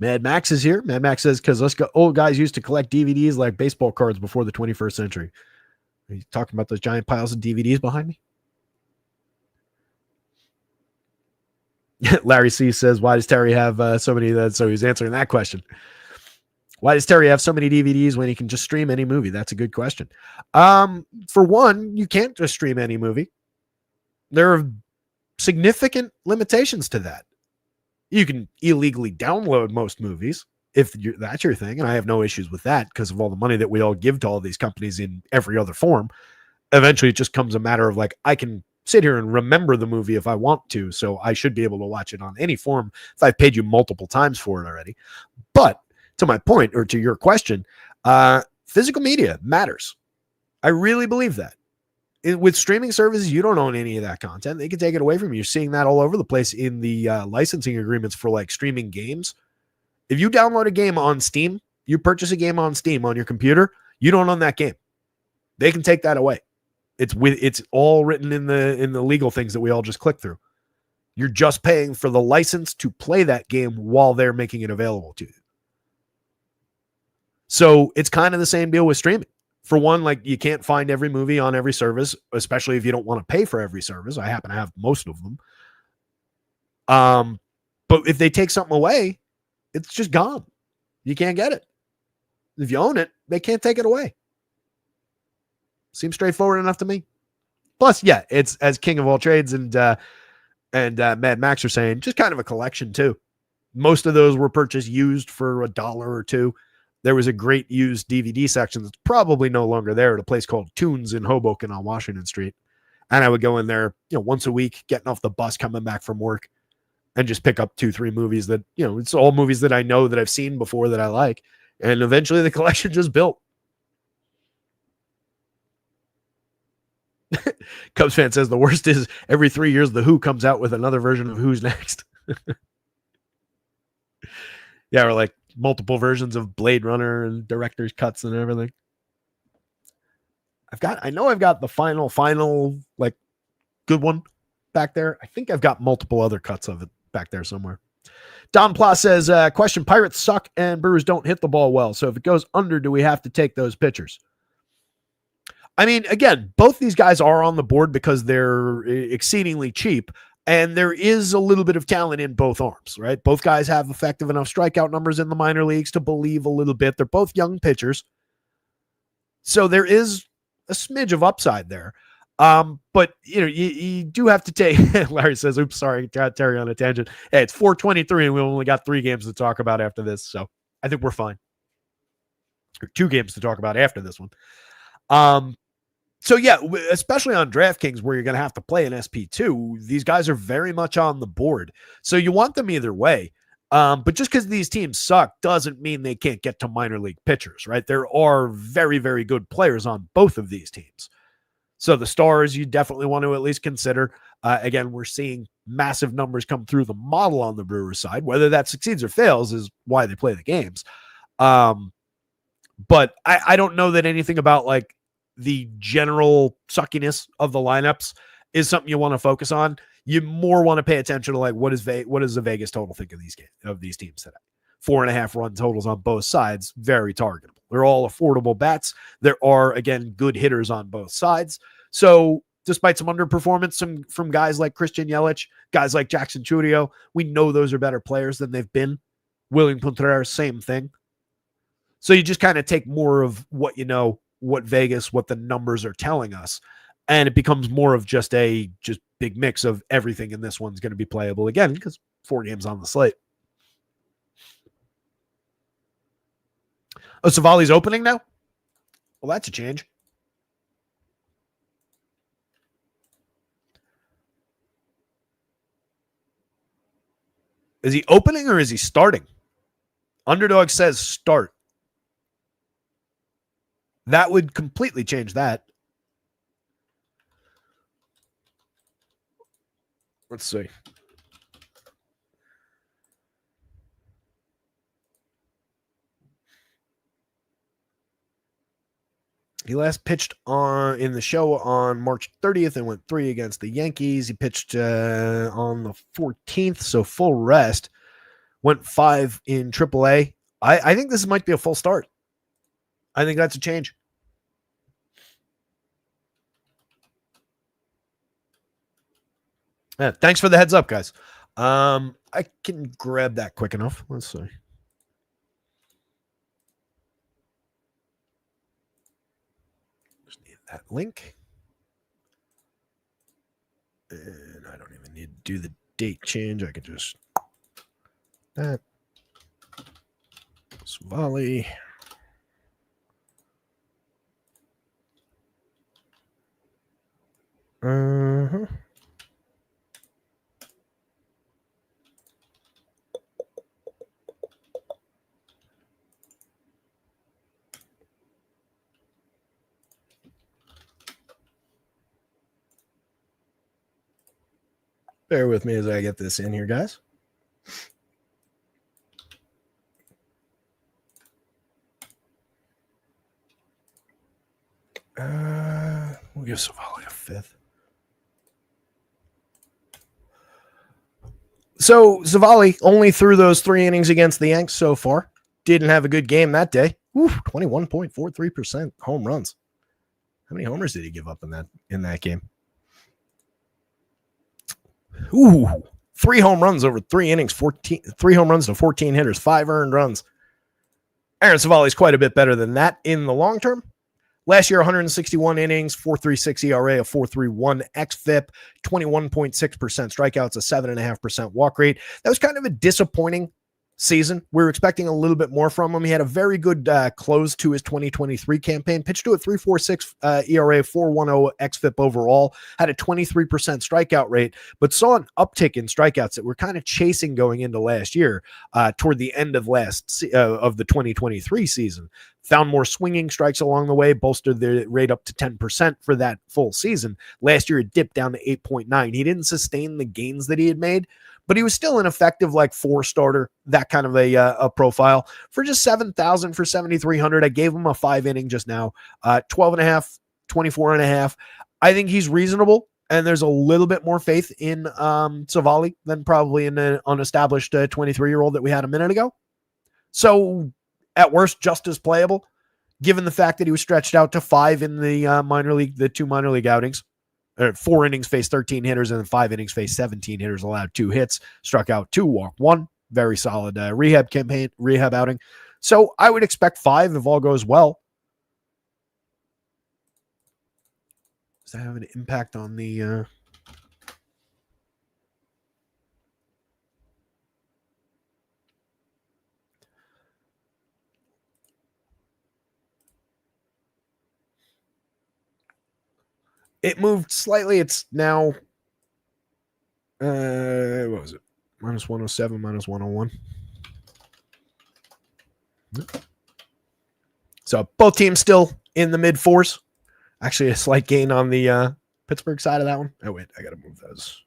Mad Max is here. Mad Max says, because old guys used to collect DVDs like baseball cards before the 21st century. Are you talking about those giant piles of DVDs behind me? Larry C says, why does Terry have so many? So he's answering that question. Why does Terry have so many DVDs when he can just stream any movie? That's a good question. For one, you can't just stream any movie. There are significant limitations to that. You can illegally download most movies if that's your thing, and I have no issues with that because of all the money that we all give to all these companies in every other form. Eventually, it just comes a matter of like, I can sit here and remember the movie if I want to, so I should be able to watch it on any form if I've paid you multiple times for it already. But to my point, or to your question, physical media matters. I really believe that. With streaming services, you don't own any of that content. They can take it away from you. You're seeing that all over the place in the licensing agreements for like streaming games. If you download a game on Steam, you purchase a game on Steam on your computer, you don't own that game. They can take that away. It's all written in the legal things that we all just click through. You're just paying for the license to play that game while they're making it available to you. So it's kind of the same deal with streaming. For one, like, you can't find every movie on every service, especially if you don't want to pay for every service. I happen to have most of them. But if they take something away, it's just gone. You can't get it. If you own it, they can't take it away. Seems straightforward enough to me. Plus, yeah, it's, as King of all trades and Mad Max are saying, just kind of a collection too. Most of those were purchased used for $1 or $2. There was a great used DVD section that's probably no longer there at a place called Tunes in Hoboken on Washington Street. And I would go in there, once a week, getting off the bus, coming back from work, and just pick up 2-3 movies that, it's all movies that I know that I've seen before that I like. And eventually the collection just built. Cubs fan says the worst is every 3 years, The Who comes out with another version of Who's Next. Yeah, or like multiple versions of Blade Runner and director's cuts and everything. I know I've got the final, like, good one back there. I think I've got multiple other cuts of it back there somewhere. Don Pla says, question, Pirates suck and Brewers don't hit the ball well. So if it goes under, do we have to take those pitchers? I mean, again, both these guys are on the board because they're exceedingly cheap. And there is a little bit of talent in both arms, right? Both guys have effective enough strikeout numbers in the minor leagues to believe a little bit. They're both young pitchers. So there is a smidge of upside there. But, you do have to take, Larry says, oops, sorry, got Terry on a tangent. Hey, it's 4:23 and we only got 3 games to talk about after this. So I think we're fine. Or 2 games to talk about after this one. So yeah, especially on DraftKings where you're going to have to play an SP2, these guys are very much on the board. So you want them either way. But just because these teams suck doesn't mean they can't get to minor league pitchers, right? There are very, very good players on both of these teams. So the stars you definitely want to at least consider. Again, we're seeing massive numbers come through the model on the Brewers side. Whether that succeeds or fails is why they play the games. But I don't know that anything about like the general suckiness of the lineups is something you want to focus on. You more want to pay attention to like what does the Vegas total think of these teams today? 4.5 run totals on both sides, very targetable. They're all affordable bets. There are, again, good hitters on both sides. So despite some underperformance from guys like Christian Yelich, guys like Jackson Chourio, we know those are better players than they've been. William Contreras, same thing. So you just kind of take more of what you know, what the numbers are telling us. And it becomes more of just big mix of everything. And this one's going to be playable again because 4 games on the slate. Oh, Savali's opening now? Well, that's a change. Is he opening or is he starting? Underdog says start. That would completely change that. Let's see. He last pitched in the show on March 30th and went 3 against the Yankees. He pitched on the 14th, so full rest. Went 5 in AAA. I think this might be a full start. I think that's a change. Yeah, thanks for the heads up, guys. I can grab that quick enough. Let's see. Just need that link. And I don't even need to do the date change. I could just that. Savali. Bear with me as I get this in here, guys. We'll give Savali a 5th. So Savali only threw those 3 innings against the Yanks so far. Didn't have a good game that day. 21.43% home runs. How many homers did he give up in that game? 3 home runs over 3 innings, 3 home runs to 14 hitters, 5 earned runs. Aaron Savali's quite a bit better than that in the long term. Last year, 161 innings, 4.36 ERA, a 4.31 xFIP, 21.6% strikeouts, a 7.5% walk rate. That was kind of a disappointing season. We were expecting a little bit more from him. He had a very good close to his 2023 campaign, pitched to a 3.46 ERA, 4.10 xFIP overall, had a 23% strikeout rate, but saw an uptick in strikeouts that were kind of chasing going into last year toward the end of of the 2023 season. Found more swinging strikes along the way, bolstered the rate up to 10% for that full season. Last year, it dipped down to 8.9. He didn't sustain the gains that he had made, but he was still an effective like 4-starter, that kind of a profile. For just $7,000 for 7,300, I gave him a 5 inning just now, 12.5, 24.5. I think he's reasonable, and there's a little bit more faith in Savali than probably in an unestablished 23-year-old that we had a minute ago. So at worst, just as playable, given the fact that he was stretched out to 5 in the the 2 minor league outings. 4 innings faced 13 hitters, and then 5 innings faced 17 hitters, allowed 2 hits, struck out 2, walked 1. Very solid rehab outing. So I would expect 5 if all goes well. Does that have an impact on the... It moved slightly. It's now, what was it? Minus 107, minus 101. So both teams still in the mid 4s. Actually, a slight gain on the Pittsburgh side of that one. Oh, wait, I got to move those.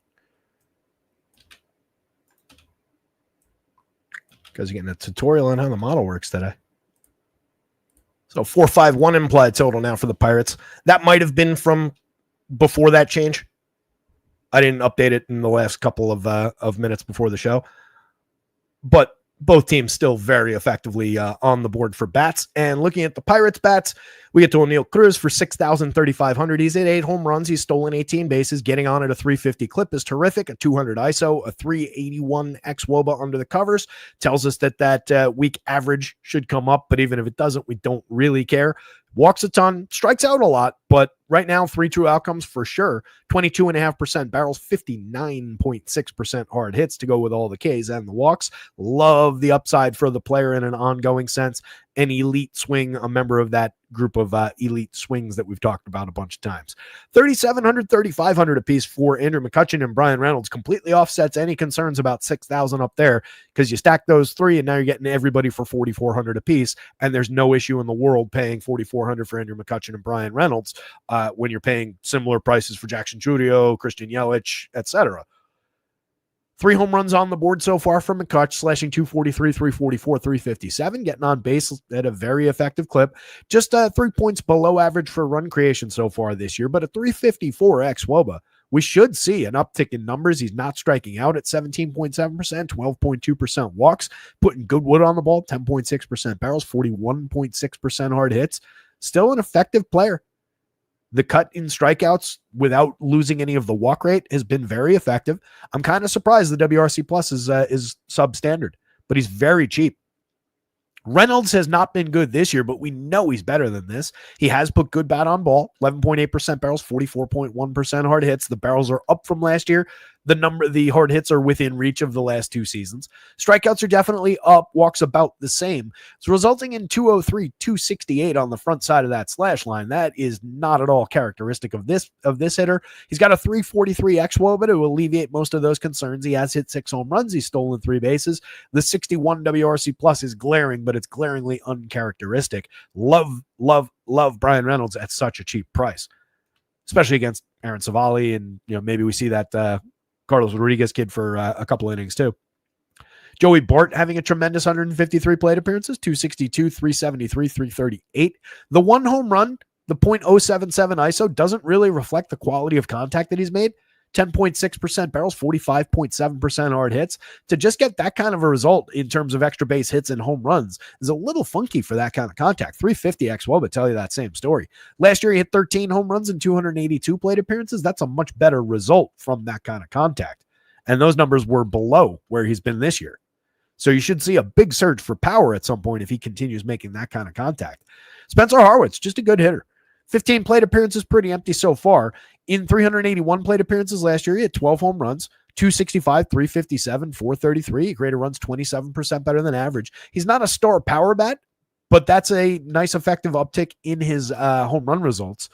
Because you're getting a tutorial on how the model works today. So 4-5-1 implied total now for the Pirates. That might have been from before that change. I didn't update it in the last couple of minutes before the show. But both teams still very effectively on the board for bats. And looking at the Pirates bats, we get to O'Neill Cruz for 6,300. He's hit 8 home runs. He's stolen 18 bases. Getting on at a 350 clip is terrific. A 200 ISO, a 381 xWOBA under the covers. Tells us that week average should come up, but even if it doesn't, we don't really care. Walks a ton, strikes out a lot, but right now, 3 true outcomes for sure. 22.5% barrels, 59.6% hard hits to go with all the Ks and the walks. Love the upside for the player in an ongoing sense. An elite swing, a member of that group of elite swings that we've talked about a bunch of times. 3,700, 3,500 apiece for Andrew McCutchen and Brian Reynolds completely offsets any concerns about 6,000 up there because you stack those three and now you're getting everybody for 4,400 apiece, and there's no issue in the world paying 4,400 for Andrew McCutchen and Brian Reynolds when you're paying similar prices for Jackson Chourio, Christian Yelich, etc. 3 home runs on the board so far from McCutch, slashing 243, 344, 357, getting on base at a very effective clip. Just 3 points below average for run creation so far this year, but a 354 xWOBA. We should see an uptick in numbers. He's not striking out at 17.7%, 12.2% walks, putting good wood on the ball, 10.6% barrels, 41.6% hard hits. Still an effective player. The cut in strikeouts without losing any of the walk rate has been very effective. I'm kind of surprised the WRC Plus is substandard, but he's very cheap. Reynolds has not been good this year, but we know he's better than this. He has put good bat on ball, 11.8% barrels, 44.1% hard hits. The barrels are up from last year. The hard hits are within reach of the last 2 seasons. Strikeouts are definitely up, walks about the same. It's resulting in 203, 268 on the front side of that slash line. That is not at all characteristic of this hitter. He's got a 343 xWOBA to alleviate most of those concerns. He has hit 6 home runs. He's stolen 3 bases. The 61 WRC Plus is glaring, but it's glaringly uncharacteristic. Love Brian Reynolds at such a cheap price, especially against Aaron Savali, and maybe we see that Carlos Rodriguez kid for a couple innings too. Joey Bart having a tremendous 153 plate appearances, 262, 373, 338. The 1 home run, the .077 ISO doesn't really reflect the quality of contact that he's made. 10.6% barrels, 45.7% hard hits. To just get that kind of a result in terms of extra base hits and home runs is a little funky for that kind of contact. 350 xWOBA tell you that same story. Last year, he hit 13 home runs and 282 plate appearances. That's a much better result from that kind of contact. And those numbers were below where he's been this year. So you should see a big surge for power at some point if he continues making that kind of contact. Spencer Harwitz, just a good hitter. 15 plate appearances, pretty empty so far. In 381 plate appearances last year, he had 12 home runs, 265, 357, 433. Greater runs 27% better than average. He's not a star power bat, but that's a nice effective uptick in his home run results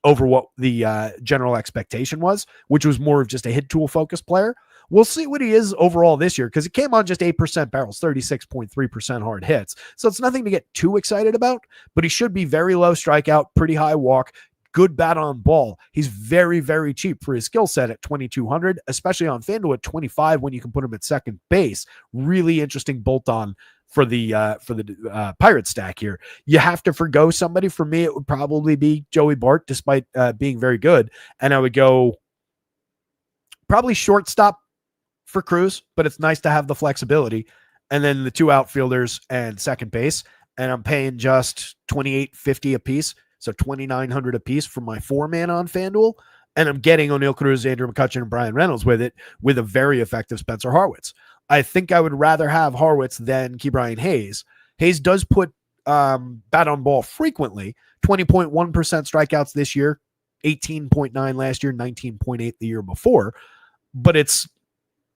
over what the general expectation was, which was more of just a hit tool focused player. We'll see what he is overall this year because it came on just 8% barrels, 36.3% hard hits. So it's nothing to get too excited about, but he should be very low strikeout, pretty high walk, good bat on ball. He's very, very cheap for his skill set at 2,200, especially on FanDuel at 25 when you can put him at second base. Really interesting bolt on for the Pirate stack here. You have to forgo somebody. For me, it would probably be Joey Bart, despite being very good. And I would go probably shortstop for Cruz, but it's nice to have the flexibility. And then the 2 outfielders and second base. And I'm paying just $28.50 a piece. So $2,900 a piece for my 4-man on FanDuel. And I'm getting O'Neill Cruz, Andrew McCutchen, and Brian Reynolds with it, with a very effective Spencer Harwitz. I think I would rather have Harwitz than Ke'Bryan Hayes. Hayes does put bat on ball frequently, 20.1% strikeouts this year, 18.9 last year, 19.8 the year before. But it's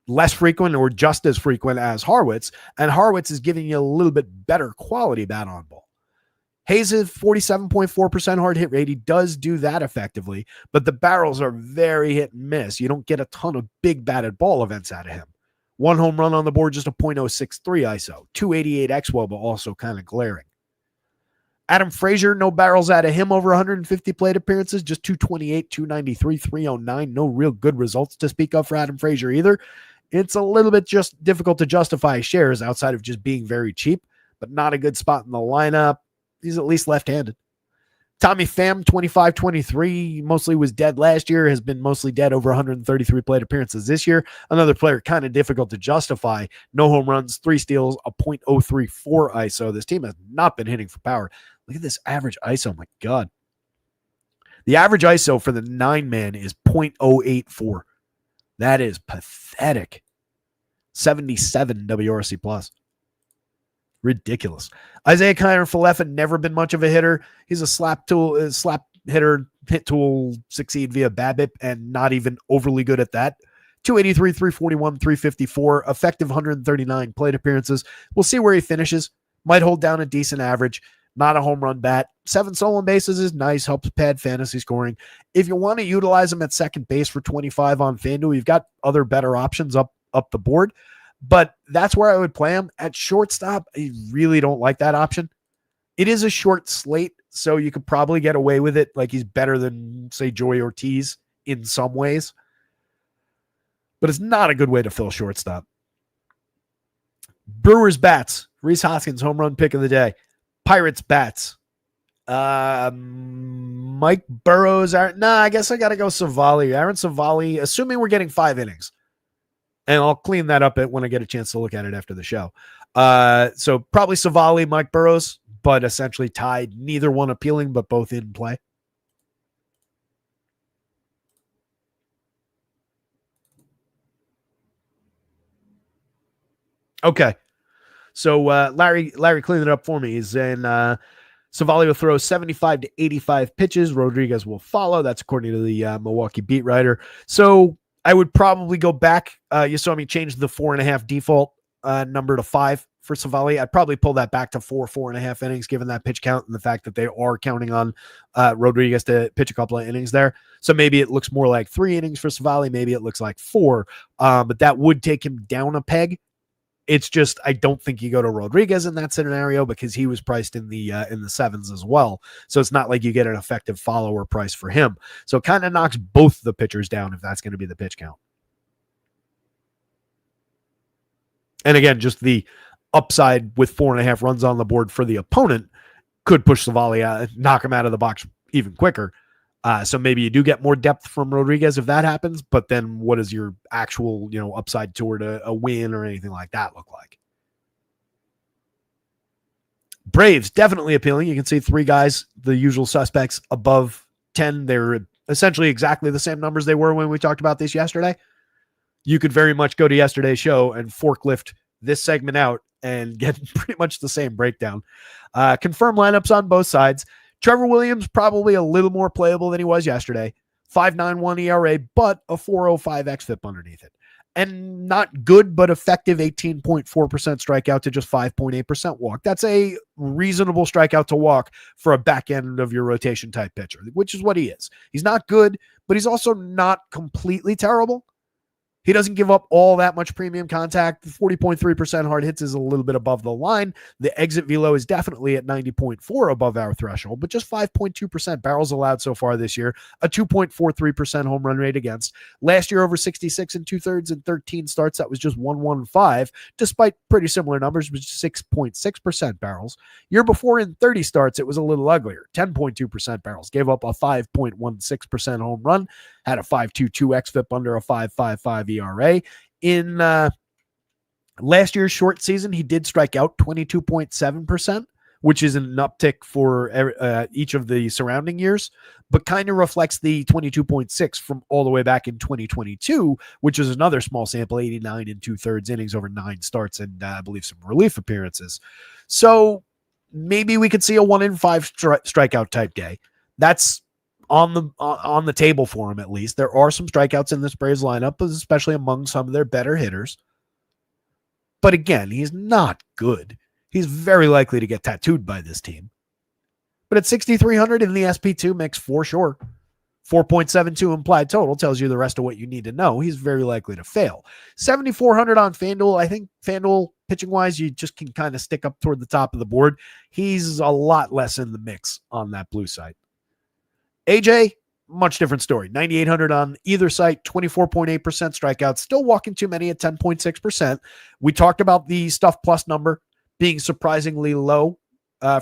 less frequent or just as frequent as Harwitz, and Harwitz is giving you a little bit better quality bat on ball. Hayes is 47.4% hard hit rate. He does do that effectively, but the barrels are very hit and miss. You don't get a ton of big batted ball events out of him. 1 home run on the board, just a .063 ISO. 288 xWOBA, also kind of glaring. Adam Frazier, no barrels out of him over 150 plate appearances, just 228, 293, 309. No real good results to speak of for Adam Frazier either. It's a little bit just difficult to justify shares outside of just being very cheap, but not a good spot in the lineup. He's at least left-handed. Tommy Pham, 25-23, mostly was dead last year, has been mostly dead over 133 plate appearances this year. Another player kind of difficult to justify. No home runs, 3 steals, a .034 ISO. This team has not been hitting for power. Look at this average ISO, my God. The average ISO for the 9-man is .084. That is pathetic. 77 WRC plus. Ridiculous. Isaiah Kiner-Falefa never been much of a hitter. He's a slap hitter, hit tool, succeed via BABIP, and not even overly good at that. 283, 341, 354, effective 139 plate appearances. We'll see where he finishes. Might hold down a decent average. Not a home run bat. 7 stolen bases is nice, helps pad fantasy scoring. If you want to utilize him at second base for 25 on FanDuel, you've got other better options up the board. But that's where I would play him. At shortstop, I really don't like that option. It is a short slate, so you could probably get away with it. Like he's better than, say, Joey Ortiz in some ways. But it's not a good way to fill shortstop. Brewers bats. Rhys Hoskins, home run pick of the day. Pirates bats. Mike Burrows. I guess I got to go Savali. Aaron Savali, assuming we're getting 5 innings. And I'll clean that up when I get a chance to look at it after the show. So probably Savali, Mike Burrows, but essentially tied. Neither one appealing, but both in play. Okay. So Larry cleaned it up for me. He's in Savali will throw 75 to 85 pitches. Rodriguez will follow. That's according to the Milwaukee beat writer. So I would probably go back. You saw me change the 4.5 default number to 5 for Savali. I'd probably pull that back to 4.5 innings, given that pitch count and the fact that they are counting on Rodriguez to pitch a couple of innings there. So maybe it looks more like 3 innings for Savali. Maybe it looks like 4, but that would take him down a peg. It's just I don't think you go to Rodriguez in that scenario because he was priced in the 7s as well. So it's not like you get an effective follower price for him. So it kind of knocks both the pitchers down if that's going to be the pitch count. And again, just the upside with 4.5 runs on the board for the opponent could push Savali out, knock him out of the box even quicker. So maybe you do get more depth from Rodriguez if that happens, but then what does your actual, upside toward a win or anything like that look like? Braves, definitely appealing. You can see 3 guys, the usual suspects, above 10. They're essentially exactly the same numbers they were when we talked about this yesterday. You could very much go to yesterday's show and forklift this segment out and get pretty much the same breakdown. Confirmed lineups on both sides. Trevor Williams, probably a little more playable than he was yesterday. 5.91 ERA, but a 4.05 xFIP underneath it. And not good, but effective 18.4% strikeout to just 5.8% walk. That's a reasonable strikeout to walk for a back end of your rotation type pitcher, which is what he is. He's not good, but he's also not completely terrible. He doesn't give up all that much premium contact. 40.3% hard hits is a little bit above the line. The exit velo is definitely at 90.4 above our threshold, but just 5.2% barrels allowed so far this year, a 2.43% home run rate against. Last year, over 66 and 2/3 and 13 starts, that was just 115, despite pretty similar numbers, which 6.6% barrels. Year before, in 30 starts, it was a little uglier, 10.2% barrels, gave up a 5.16% home run, had a 5.22 xFIP under a 5.55 ERA. In last year's short season, he did strike out 22.7%, which is an uptick for each of the surrounding years, but kind of reflects the 22.6 from all the way back in 2022, which is another small sample, 89 and 2/3 innings over 9 starts and I believe some relief appearances. So maybe we could see a 1 in 5 strikeout type day. That's on the table for him, at least. There are some strikeouts in this Braves lineup, especially among some of their better hitters. But again, he's not good. He's very likely to get tattooed by this team. But at 6,300 in the SP2 mix for sure. 4.72 implied total tells you the rest of what you need to know. He's very likely to fail. 7,400 on FanDuel. I think FanDuel pitching wise, you just can kind of stick up toward the top of the board. He's a lot less in the mix on that blue side. AJ, much different story. 9,800 on either site, 24.8% strikeouts, still walking too many at 10.6%. We talked about the stuff plus number being surprisingly low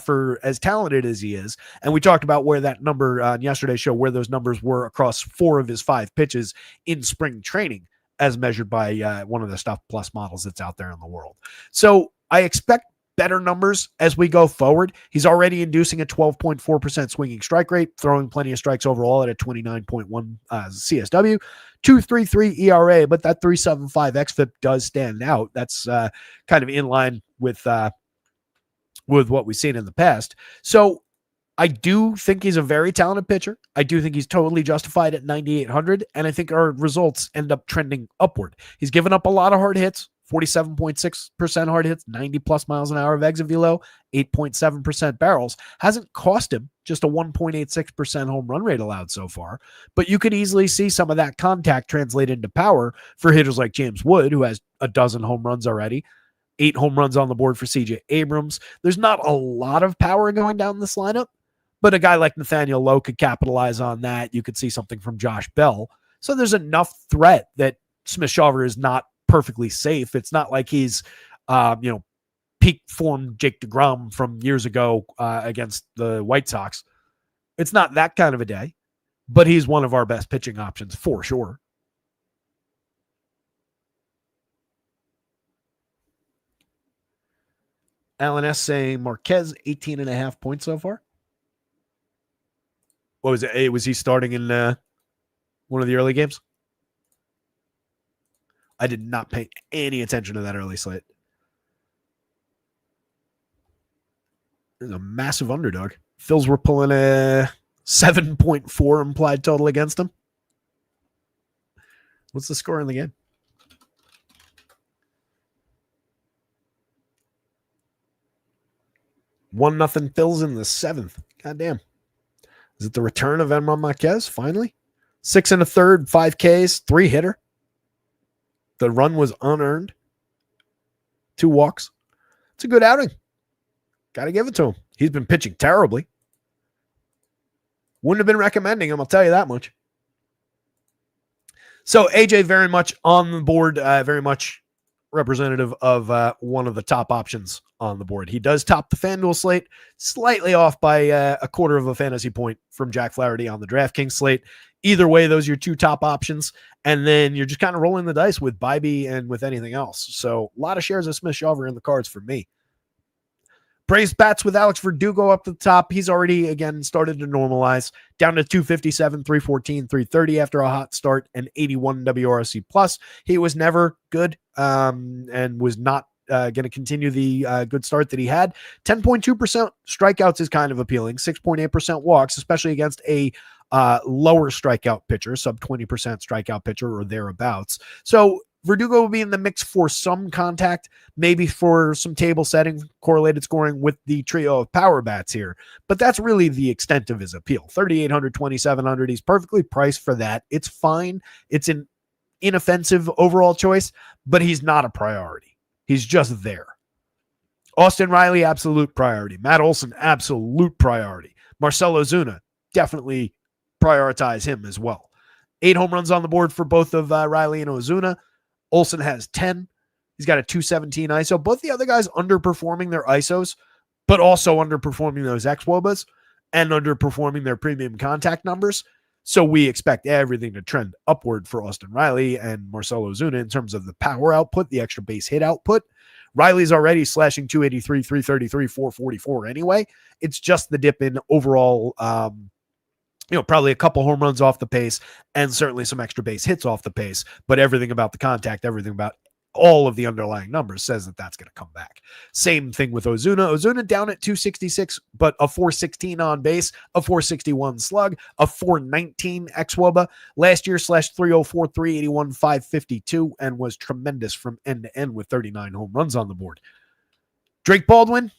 for as talented as he is. And we talked about where that number on yesterday's show, where those numbers were across 4 of his 5 pitches in spring training, as measured by one of the stuff plus models that's out there in the world. So I expect better numbers as we go forward. He's already inducing a 12.4% swinging strike rate, throwing plenty of strikes overall at a 29.1 CSW, 2.33 ERA, but that 3.75 xFIP does stand out. That's kind of in line with what we've seen in the past. So I do think he's a very talented pitcher. I do think he's totally justified at 9,800, and I think our results end up trending upward. He's given up a lot of hard hits, 47.6% hard hits, 90 plus miles an hour of exit velo, 8.7% barrels. Hasn't cost him just a 1.86% home run rate allowed so far. But you could easily see some of that contact translate into power for hitters like James Wood, who has a dozen home runs already, 8 home runs on the board for CJ Abrams. There's not a lot of power going down this lineup, but a guy like Nathaniel Lowe could capitalize on that. You could see something from Josh Bell. So there's enough threat that Smith-Shawver is not perfectly safe. It's not like he's, peak form Jake DeGrom from years ago against the White Sox. It's not that kind of a day, but he's one of our best pitching options for sure. Alan S. saying Marquez, 18.5 points so far. What was it? Was he starting in one of the early games? I did not pay any attention to that early slate. There's a massive underdog. Phils were pulling a 7.4 implied total against him. What's the score in the game? 1-0 Phils in the 7th. Goddamn. Is it the return of Emma Marquez finally? 6 1/3, 5 Ks, 3 hitter. The run was unearned. 2 walks. It's a good outing. Got to give it to him. He's been pitching terribly. Wouldn't have been recommending him, I'll tell you that much. So AJ very much on the board, very much representative of one of the top options on the board. He does top the FanDuel slate, slightly off by a quarter of a fantasy point from Jack Flaherty on the DraftKings slate. Either way, those are your 2 top options. And then you're just kind of rolling the dice with Bybee and with anything else. So a lot of shares of Smith-Shawver in the cards for me. Praised bats with Alex Verdugo up the top. He's already, again, started to normalize. Down to 257, 314, 330 after a hot start, and 81 WRC+. He was never good and was not going to continue the good start that he had. 10.2% strikeouts is kind of appealing. 6.8% walks, especially against a lower strikeout pitcher, sub 20% strikeout pitcher or thereabouts. So Verdugo will be in the mix for some contact, maybe for some table setting, correlated scoring with the trio of power bats here. But that's really the extent of his appeal. 3,800, 2,700. He's perfectly priced for that. It's fine. It's an inoffensive overall choice, but he's not a priority. He's just there. Austin Riley, absolute priority. Matt Olson, absolute priority. Marcell Ozuna, definitely prioritize him as well. 8 home runs on the board for both of Riley and Ozuna. Olson has 10. He's got a 217 ISO. Both the other guys underperforming their ISOs, but also underperforming those xWOBAs and underperforming their premium contact numbers. So we expect everything to trend upward for Austin Riley and Marcell Ozuna in terms of the power output, the extra base hit output. Riley's already slashing 283, 333, 444 anyway. It's just the dip in overall, probably a couple home runs off the pace and certainly some extra base hits off the pace. But everything about the contact, everything about all of the underlying numbers says that that's going to come back. Same thing with Ozuna. Ozuna down at 266, but a 416 on base, a 461 slug, a 419 xWOBA. Last year / 304, 381, 552, and was tremendous from end to end with 39 home runs on the board. Drake Baldwin,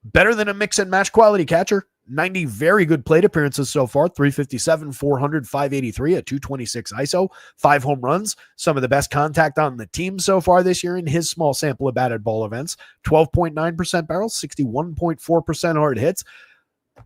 better than a mix and match quality catcher. 90 very good plate appearances so far, 357, 400, 583, a 226 ISO, 5 home runs, some of the best contact on the team so far this year in his small sample of batted ball events, 12.9% barrels, 61.4% hard hits.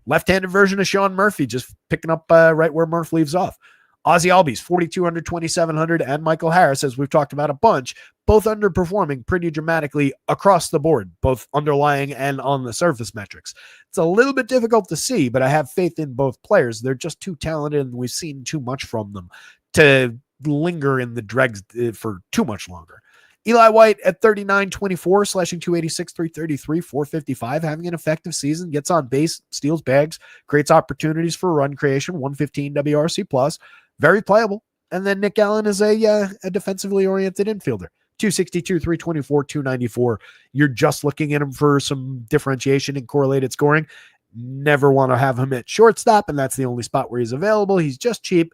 Left-handed version of Sean Murphy, just picking up right where Murph leaves off. Ozzie Albies, 4,200, 2,700, and Michael Harris, as we've talked about a bunch, both underperforming pretty dramatically across the board, both underlying and on the surface metrics. It's a little bit difficult to see, but I have faith in both players. They're just too talented, and we've seen too much from them to linger in the dregs for too much longer. Eli White at 39-24, slashing 286, 333, 455, having an effective season, gets on base, steals bags, creates opportunities for run creation, 115 WRC plus, very playable. And then Nick Allen is a defensively oriented infielder, 262, 324, 294. You're just looking at him for some differentiation and correlated scoring. Never want to have him at shortstop, and that's the only spot where he's available. He's just cheap.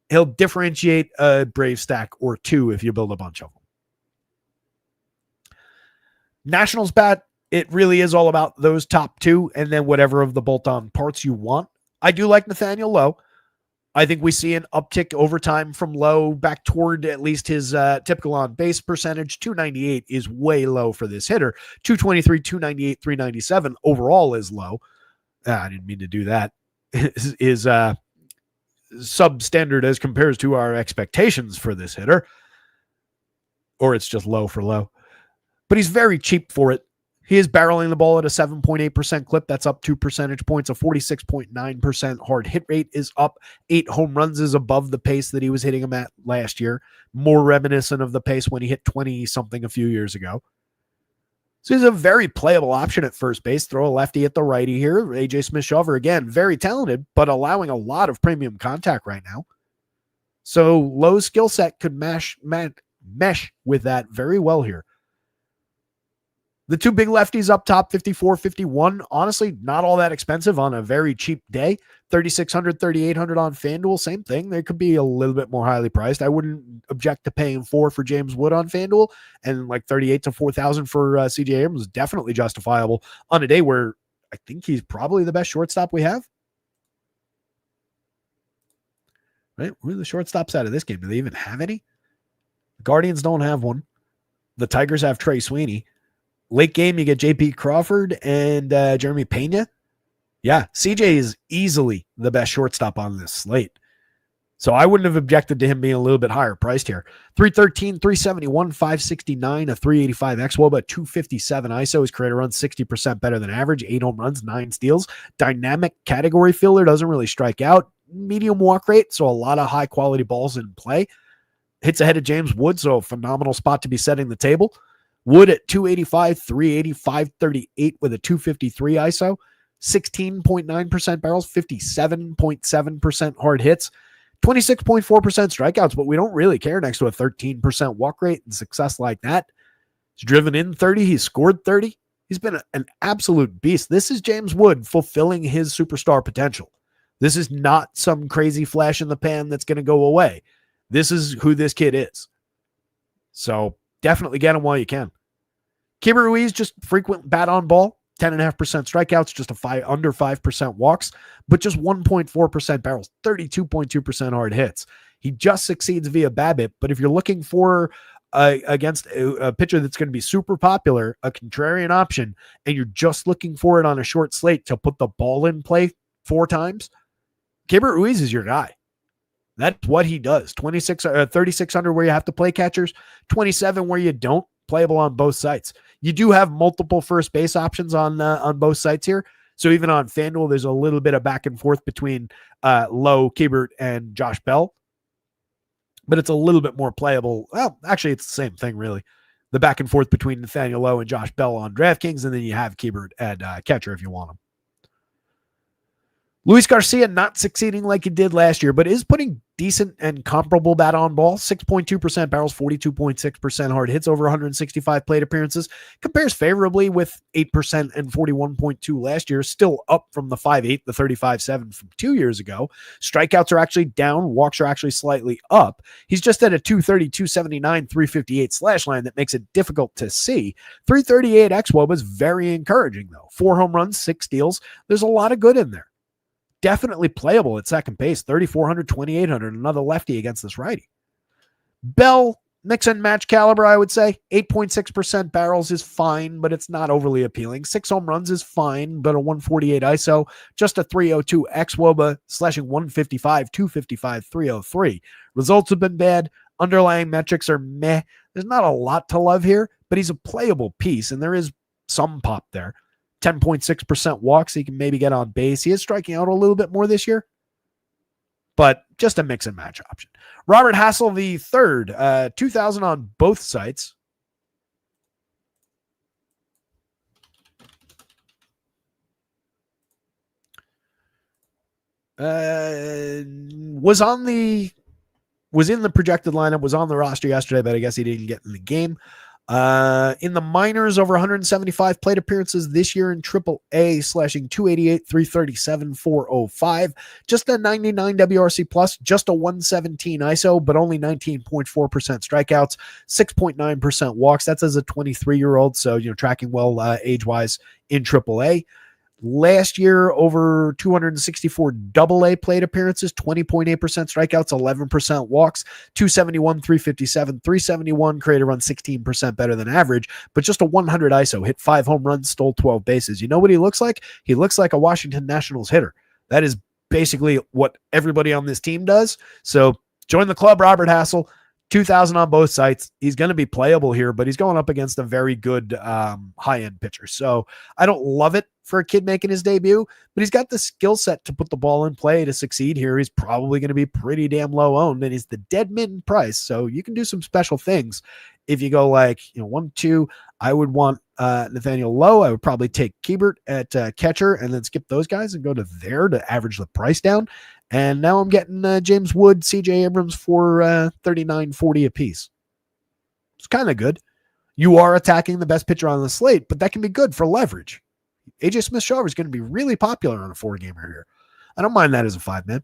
He'll differentiate a Brave stack or two if you build a bunch of them. Nationals bat, it really is all about those top two and then whatever of the bolt-on parts you want. I do like Nathaniel Lowe. I think we see an uptick over time from Lowe back toward at least his typical on-base percentage. 298 is way low for this hitter. 223, 298, 397 overall is low. I didn't mean to do that. Is substandard as compares to our expectations for this hitter. Or it's just low for low. But he's very cheap for it. He is barreling the ball at a 7.8% clip. That's up 2 percentage points. A 46.9% hard hit rate is up. 8 home runs is above the pace that he was hitting him at last year. More reminiscent of the pace when he hit 20-something a few years ago. So he's a very playable option at first base. Throw a lefty at the righty here. AJ Smith-Shawver, again, very talented, but allowing a lot of premium contact right now. So Lowe's skill set could mesh with that very well here. The two big lefties up top, 54, 51. Honestly, not all that expensive on a very cheap day. 3,600, 3,800 on FanDuel. Same thing. They could be a little bit more highly priced. I wouldn't object to paying $4 for James Wood on FanDuel, and like 38 to 4,000 for CJ Abrams is definitely justifiable on a day where I think he's probably the best shortstop we have. Right? Who are the shortstops out of this game? Do they even have any? The Guardians don't have one. The Tigers have Trey Sweeney. Late game, you get J.P. Crawford and Jeremy Pena. Yeah, CJ is easily the best shortstop on this slate. So I wouldn't have objected to him being a little bit higher priced here. 313, 371, 569, a 385 xWOBA, 257 ISO. His career runs 60% better than average. 8 home runs, 9 steals. Dynamic category fielder, doesn't really strike out. Medium walk rate, so a lot of high quality balls in play. Hits ahead of James Wood, so a phenomenal spot to be setting the table. Wood at 285, 380, 538 with a 253 ISO, 16.9% barrels, 57.7% hard hits, 26.4% strikeouts, but we don't really care next to a 13% walk rate and success like that. He's driven in 30. He's scored 30. He's been an absolute beast. This is James Wood fulfilling his superstar potential. This is not some crazy flash in the pan that's going to go away. This is who this kid is. So definitely get him while you can. Keibert Ruiz, just frequent bat on ball, 10.5% strikeouts, just under 5% walks, but just 1.4% barrels, 32.2% hard hits. He just succeeds via BABIP, but if you're looking for against a pitcher that's going to be super popular, a contrarian option, and you're just looking for it on a short slate to put the ball in play 4 times, Keibert Ruiz is your guy. That's what he does. 3,600 where you have to play catchers, 27 where you don't, playable on both sites. You do have multiple first base options on both sites here. So even on FanDuel, there's a little bit of back and forth between Lowe, Keibert, and Josh Bell. But it's a little bit more playable. Well, actually, it's the same thing, really. The back and forth between Nathaniel Lowe and Josh Bell on DraftKings, and then you have Keibert at catcher if you want him. Luis Garcia not succeeding like he did last year, but is putting decent and comparable bat on ball. 6.2% barrels, 42.6% hard hits over 165 plate appearances. Compares favorably with 8% and 41.2 last year. Still up from the 5.8, the 35.7 from 2 years ago. Strikeouts are actually down. Walks are actually slightly up. He's just at a 230, 279, 358 slash line that makes it difficult to see. 338 xWOBA is very encouraging, though. 4 home runs, 6 steals. There's a lot of good in there. Definitely playable at second base, 3,400, 2,800, another lefty against this righty. Bell, mix and match caliber, I would say. 8.6% barrels is fine, but it's not overly appealing. 6 home runs is fine, but a 148 ISO, just a 302 xWOBA, slashing 155, 255, 303. Results have been bad. Underlying metrics are meh. There's not a lot to love here, but he's a playable piece, and there is some pop there. 10.6% walks. He can maybe get on base. He is striking out a little bit more this year, but just a mix and match option. Robert Hassel the third, 2,000 on both sites. Was in the projected lineup, was on the roster yesterday, but I guess he didn't get in the game. In the minors, over 175 plate appearances this year in AAA, slashing 288, 337, 405. Just a 99 WRC plus, just a 117 ISO, but only 19.4% strikeouts, 6.9% walks. That's as a 23-year-old, so tracking well age-wise in AAA. Last year, over 264 AA plate appearances, 20.8% strikeouts, 11% walks, 271, 357, 371, created run 16% better than average, but just a 100 ISO, hit 5 home runs, stole 12 bases. You know what he looks like? He looks like a Washington Nationals hitter. That is basically what everybody on this team does. So join the club, Robert Hassel. 2,000 on both sites. He's going to be playable here, but he's going up against a very good high-end pitcher. So I don't love it for a kid making his debut, but he's got the skill set to put the ball in play to succeed here. He's probably going to be pretty damn low owned, and he's the dead mid price. So you can do some special things. If you go 1, 2, I would want Nathaniel Lowe. I would probably take Kiebert at catcher and then skip those guys and go to there to average the price down. And now I'm getting James Wood, CJ Abrams for $39.40 a piece. It's kind of good. You are attacking the best pitcher on the slate, but that can be good for leverage. AJ Smith-Shawver is going to be really popular on a 4-gamer here. I don't mind that as a 5-man.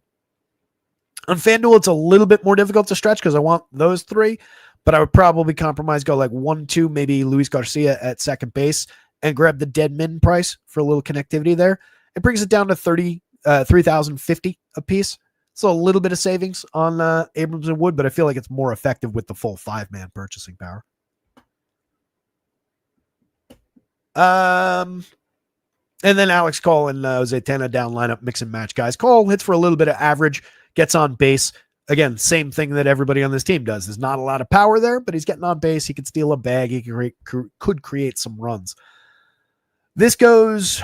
On FanDuel, it's a little bit more difficult to stretch because I want those 3, but I would probably compromise, go 1, 2, maybe Luis Garcia at second base and grab the dead min price for a little connectivity there. It brings it down to 3,050 a piece. So a little bit of savings on Abrams and Wood, but I feel like it's more effective with the full 5-man purchasing power. And then Alex Cole and Jose Tena down lineup, mix and match guys. Cole hits for a little bit of average, gets on base. Again, same thing that everybody on this team does. There's not a lot of power there, but he's getting on base. He could steal a bag. He could create some runs. This goes...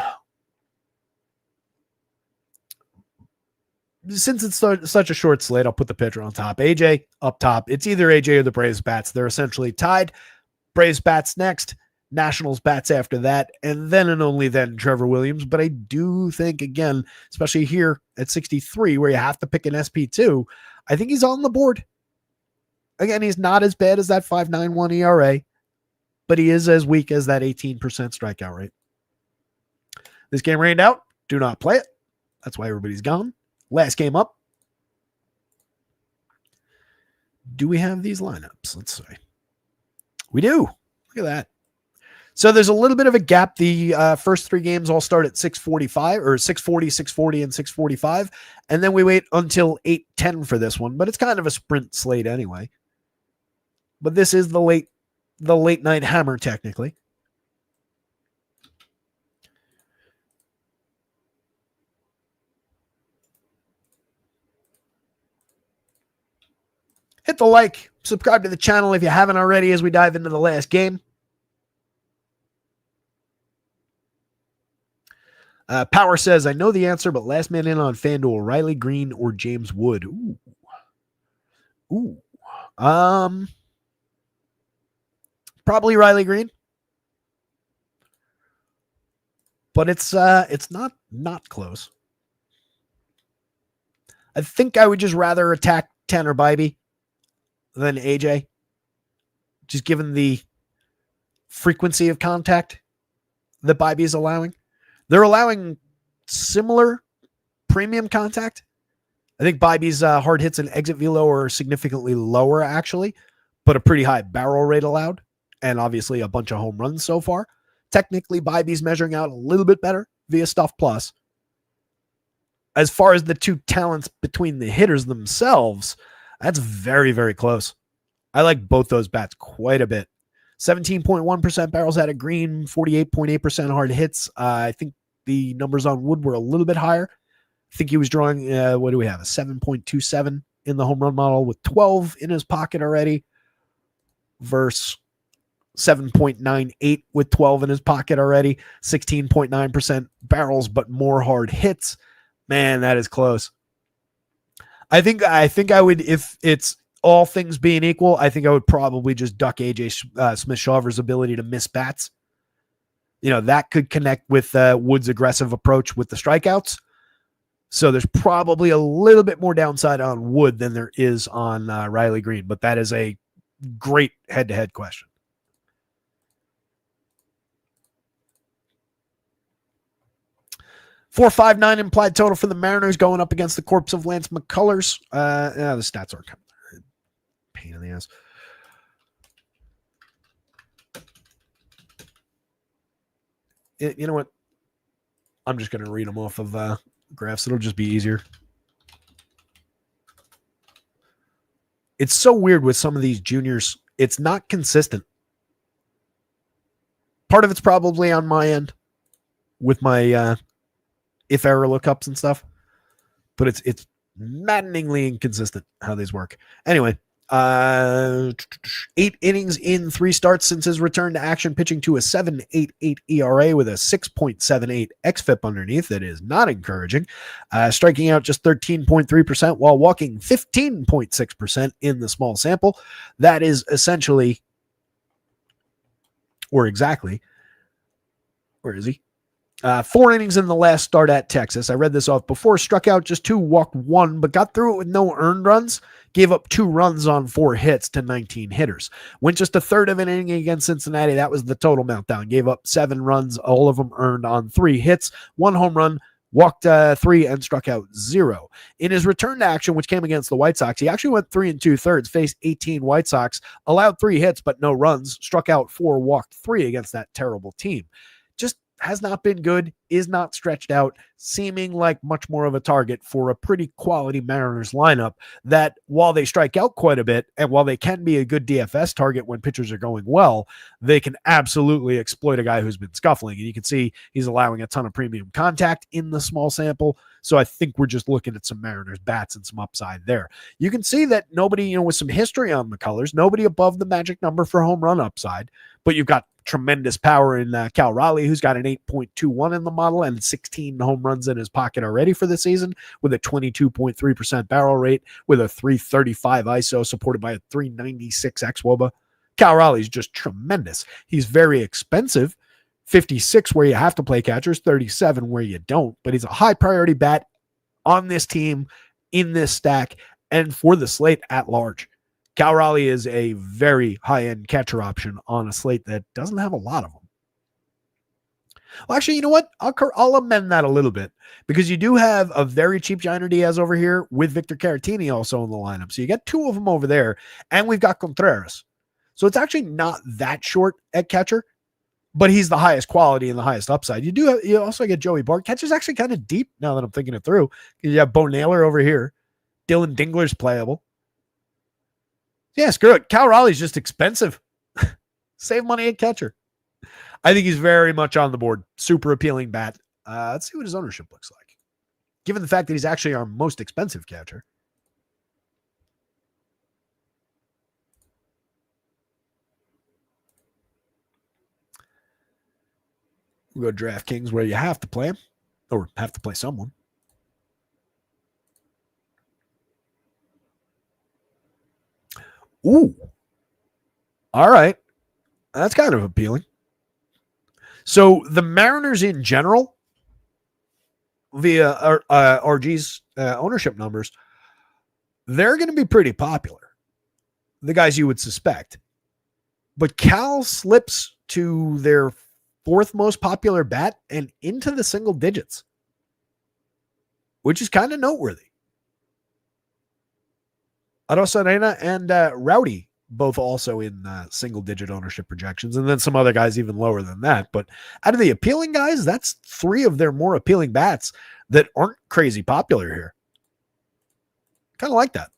Since it's such a short slate, I'll put the pitcher on top. AJ up top. It's either AJ or the Braves bats. They're essentially tied. Braves bats next, Nationals bats after that, and then and only then Trevor Williams. But I do think, again, especially here at 63, where you have to pick an SP2, I think he's on the board. Again, he's not as bad as that 5.91 ERA, but he is as weak as that 18% strikeout rate. This game rained out. Do not play it. That's why everybody's gone. Last game up. Do we have these lineups? Let's see. We do. Look at that. So there's a little bit of a gap. The first 3 games all start at 6:45 or 6:40, 6:40, and 6:45. And then we wait until 8:10 for this one. But it's kind of a sprint slate anyway. But this is the late night hammer, technically. Hit the like, subscribe to the channel if you haven't already as we dive into the last game. Power says, I know the answer, but last man in on FanDuel, Riley Green or James Wood. Ooh. Probably Riley Green. But it's not close. I think I would just rather attack Tanner Bybee than AJ, just given the frequency of contact that Bybee is allowing. They're allowing similar premium contact. I think Bybee's hard hits and exit velo are significantly lower, actually, but a pretty high barrel rate allowed, and obviously a bunch of home runs so far. Technically, Bybee's measuring out a little bit better via Stuff Plus. As far as the two talents between the hitters themselves, that's very, very close. I like both those bats quite a bit. 17.1% barrels out of green, 48.8% hard hits. I think the numbers on Wood were a little bit higher. I think he was drawing, what do we have, a 7.27 in the home run model with 12 in his pocket already versus 7.98 with 12 in his pocket already, 16.9% barrels, but more hard hits. Man, that is close. I think I would, if it's all things being equal, I think I would probably just duck AJ Smith-Shawver's ability to miss bats. That could connect with Wood's aggressive approach with the strikeouts. So there's probably a little bit more downside on Wood than there is on Riley Green, but that is a great head-to-head question. $4.59 implied total for the Mariners going up against the corpse of Lance McCullers. The stats aren't coming. Pain in the ass. You know what? I'm just going to read them off of graphs. It'll just be easier. It's so weird with some of these juniors. It's not consistent. Part of it's probably on my end with my if error lookups and stuff, but it's maddeningly inconsistent how these work. Anyway, 8 innings in 3 starts since his return to action, pitching to a 7.88 ERA with a 6.78 xFIP underneath. That is not encouraging. Striking out just 13.3% while walking 15.6% in the small sample. That is essentially, or exactly, where is he? 4 innings in the last start at Texas. I read this off before. Struck out just 2, walked 1, but got through it with no earned runs. Gave up 2 runs on 4 hits to 19 hitters. Went just a third of an inning against Cincinnati. That was the total meltdown. Gave up 7 runs, all of them earned on 3 hits, 1 home run, walked 3, and struck out 0. In his return to action, which came against the White Sox, he actually went 3 2/3, faced 18 White Sox, allowed 3 hits, but no runs, struck out 4, walked 3 against that terrible team. Just has not been good, is not stretched out, seeming like much more of a target for a pretty quality Mariners lineup that, while they strike out quite a bit, and while they can be a good DFS target when pitchers are going well, they can absolutely exploit a guy who's been scuffling. And you can see he's allowing a ton of premium contact in the small sample. So I think we're just looking at some Mariners bats and some upside there. You can see that nobody, with some history on McCullers, nobody above the magic number for home run upside, but you've got tremendous power in Cal Raleigh, who's got an 8.21 in the model and 16 home runs in his pocket already for the season with a 22.3% barrel rate with a 335 ISO supported by a 396 xWOBA. Cal Raleigh's just tremendous. He's very expensive. 56 where you have to play catchers, 37 where you don't, but he's a high priority bat on this team, in this stack, and for the slate at large. Cal Raleigh is a very high-end catcher option on a slate that doesn't have a lot of them. Well, actually, you know what? I'll amend that a little bit because you do have a very cheap Jainer Diaz over here with Victor Caratini also in the lineup. So you got 2 of them over there, and we've got Contreras. So it's actually not that short at catcher, but he's the highest quality and the highest upside. You also get Joey Bart. Catcher's actually kind of deep now that I'm thinking it through. You have Bo Naylor over here. Dylan Dingler's playable. Yeah, screw it. Cal Raleigh's just expensive. Save money at catcher. I think he's very much on the board. Super appealing bat. Let's see what his ownership looks like. Given the fact that he's actually our most expensive catcher. We'll go DraftKings where you have to play him or have to play someone. Ooh. All right. That's kind of appealing. So the Mariners in general via RG's ownership numbers, they're going to be pretty popular. The guys you would suspect. But Cal slips to their fourth most popular bat and into the single digits, which is kind of noteworthy. Arozarena and Rowdy both also in single-digit ownership projections, and then some other guys even lower than that. But out of the appealing guys, that's three of their more appealing bats that aren't crazy popular here. Kind of like that.